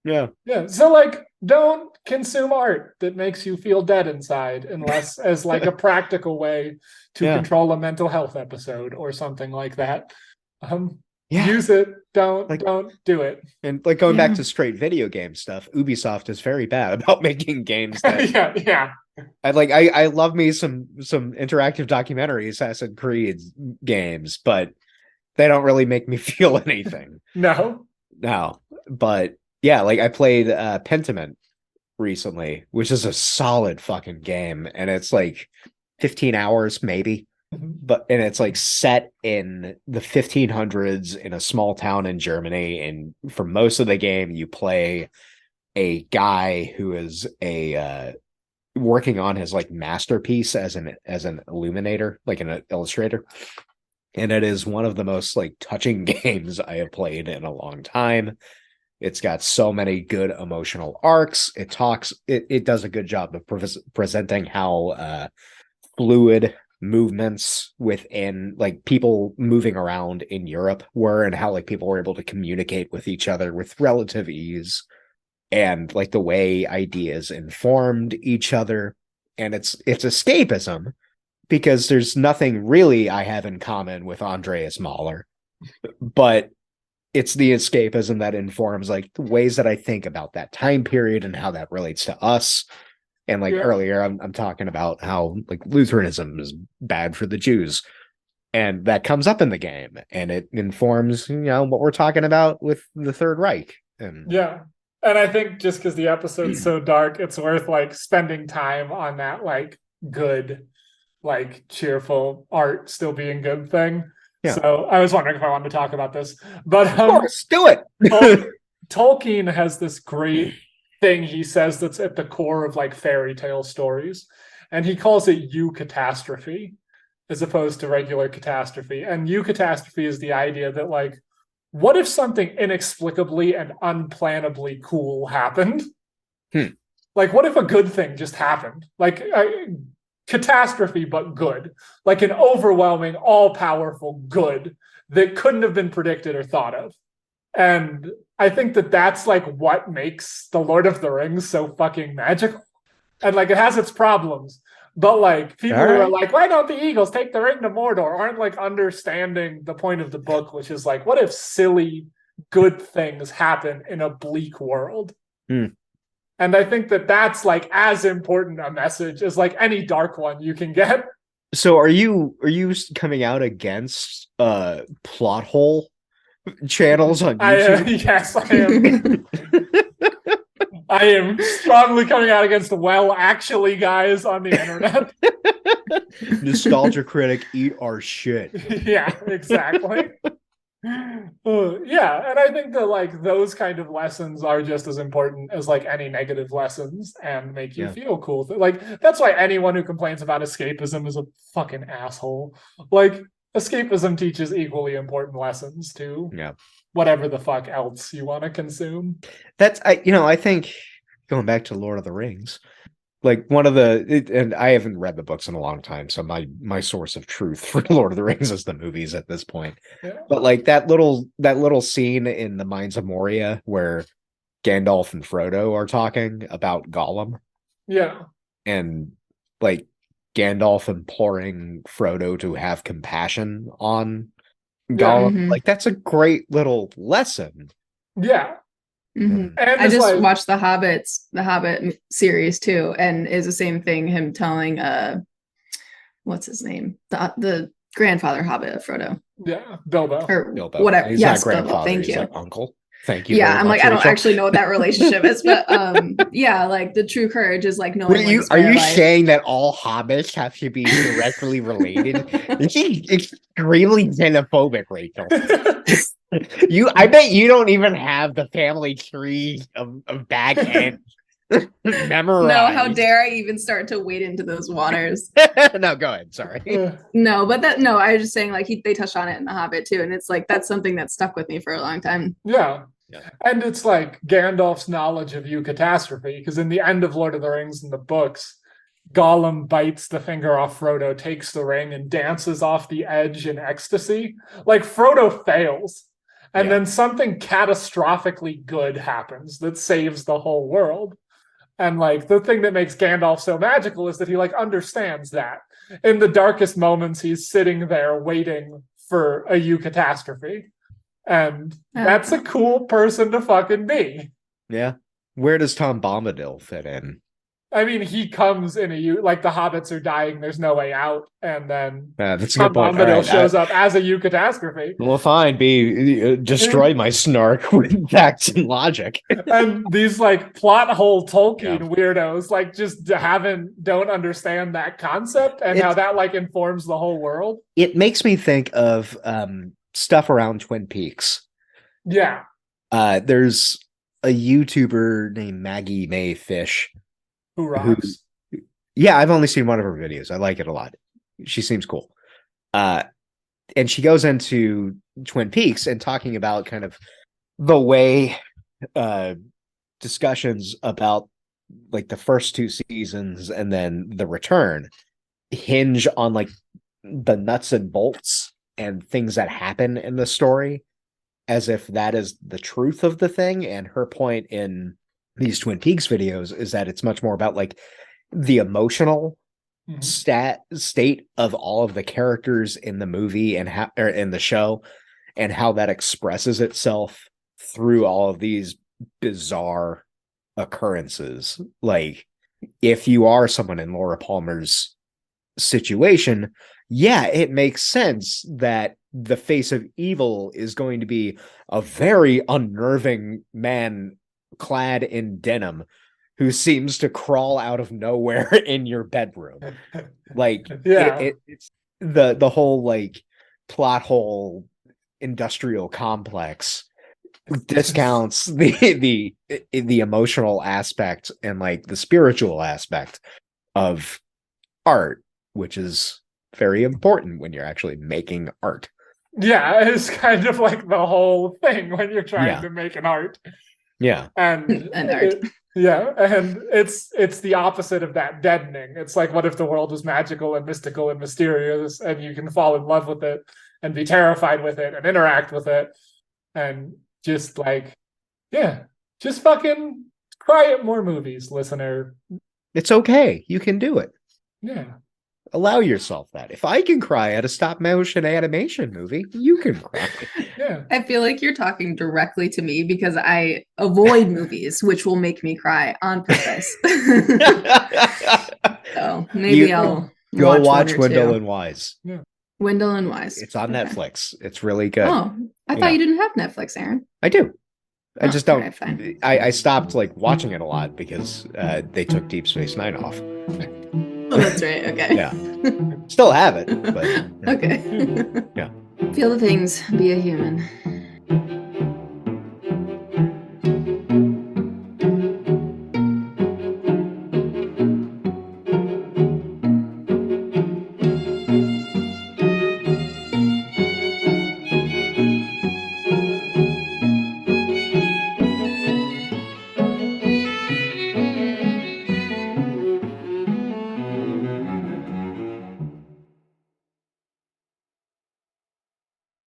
Yeah. So like don't consume art that makes you feel dead inside unless as like a practical way to control a mental health episode or something like that. Use it. Don't do it. And like going back to straight video game stuff, Ubisoft is very bad about making games that I love me some interactive documentary Assassin's Creed games, but they don't really make me feel anything. No. But yeah, like I played Pentiment recently, which is a solid fucking game, and it's like 15 hours maybe. and it's like set in the 1500s in a small town in Germany. And for most of the game, you play a guy who is a working on his like masterpiece as an illuminator, like an illustrator. And it is one of the most like touching games I have played in a long time. It's got so many good emotional arcs. It does a good job of presenting how fluid movements within like people moving around in Europe were, and how like people were able to communicate with each other with relative ease, and like the way ideas informed each other. And it's escapism, because there's nothing really I have in common with Andreas Mahler, but it's the escapism that informs like the ways that I think about that time period and how that relates to us. And like earlier, I'm talking about how like Lutheranism is bad for the Jews, and that comes up in the game, and it informs what we're talking about with the Third Reich. And and I think just because the episode's so dark, it's worth like spending time on that like good, like cheerful art still being good thing. Yeah. So I was wondering if I wanted to talk about this, but of course, do it. Tolkien has this great thing he says that's at the core of like fairy tale stories, and he calls it eucatastrophe as opposed to regular catastrophe. And eucatastrophe is the idea that like, what if something inexplicably and unplanably cool happened? Like, what if a good thing just happened? Like catastrophe, but good, like an overwhelming, all-powerful good that couldn't have been predicted or thought of. And I think that that's like what makes the Lord of the Rings so fucking magical. And like it has its problems, but like people who are like, why don't the Eagles take the ring to Mordor, aren't like understanding the point of the book, which is like, what if silly good things happen in a bleak world? And I think that that's like as important a message as like any dark one you can get. So are you coming out against plot hole channels on YouTube? Yes, I am. I am strongly coming out against actually guys on the internet. Nostalgia critic, eat our shit. Yeah, exactly. And I think that like those kind of lessons are just as important as like any negative lessons and make you feel cool. Like that's why anyone who complains about escapism is a fucking asshole. Like escapism teaches equally important lessons too. Whatever the fuck else you want to consume. I think going back to Lord of the Rings, like and I haven't read the books in a long time, so my source of truth for Lord of the Rings is the movies at this point. But like that little scene in the Mines of Moria where Gandalf and Frodo are talking about Gollum. And like Gandalf imploring Frodo to have compassion on Gollum. Like that's a great little lesson. And I just watched the Hobbit series too, and is the same thing. Him telling what's his name, the grandfather Hobbit of Frodo, Bilbo or Bilbo. Whatever. He's Yes, not Bilbo. Thank you, like uncle. Thank you. Yeah, I'm like, I don't actually know what that relationship is, but like the true courage is like knowing. Are you saying that all hobbits have to be directly related? She's extremely xenophobic, Rachel. I bet you don't even have the family tree of back end memorized. No, how dare I even start to wade into those waters? No, go ahead. Sorry. No, but I was just saying like they touched on it in The Hobbit too, and it's like that's something that stuck with me for a long time. And it's like Gandalf's knowledge of eucatastrophe, because in the end of Lord of the Rings in the books, Gollum bites the finger off Frodo, takes the ring, and dances off the edge in ecstasy. Like Frodo fails. And then something catastrophically good happens that saves the whole world. And like the thing that makes Gandalf so magical is that he like understands that. In the darkest moments, he's sitting there waiting for a eucatastrophe. And that's a cool person to fucking be. Yeah. Where does Tom Bombadil fit in? I mean, he comes in like the hobbits are dying, there's no way out, and then That's a good point. Bombadil shows up as a catastrophe. Well, fine, destroy my snark with facts and logic. And these like plot hole Tolkien Yeah. weirdos like just don't understand that concept and how that like informs the whole world. It makes me think of stuff around Twin Peaks. Yeah. There's a YouTuber named Maggie May Fish. Who rocks? Yeah, I've only seen one of her videos. I like it a lot. She seems cool. And she goes into Twin Peaks and talking about kind of the way discussions about like the first two seasons and then the return hinge on like the nuts and bolts and things that happen in the story as if that is the truth of the thing. And her point in these Twin Peaks videos is that it's much more about like the emotional state of all of the characters in the movie and how or in the show and how that expresses itself through all of these bizarre occurrences. Like if you are someone in Laura Palmer's situation, yeah, it makes sense that the face of evil is going to be a very unnerving man clad in denim who seems to crawl out of nowhere in your bedroom. Like it's the whole like plot hole industrial complex discounts the emotional aspect and like the spiritual aspect of art, which is very important when you're actually making art. Yeah, it's kind of like the whole thing when you're trying to make an art. Yeah. And art. And it's the opposite of that deadening. It's like, what if the world was magical and mystical and mysterious and you can fall in love with it and be terrified with it and interact with it and just like, just fucking cry at more movies, listener. It's okay. You can do it. Yeah. Allow yourself that. If I can cry at a stop motion animation movie, you can cry. Yeah. I feel like you're talking directly to me because I avoid movies which will make me cry on purpose. So maybe I'll go watch Wendell and Wise. Yeah. Wendell and Wise. It's on Netflix. It's really good. Oh, I thought you didn't have Netflix, Aaron. I do. I just don't. Right, fine. I stopped like watching it a lot because they took Deep Space Nine off. Oh, that's right. Okay. Yeah. Still have it, but okay. Yeah. Feel the things, be a human.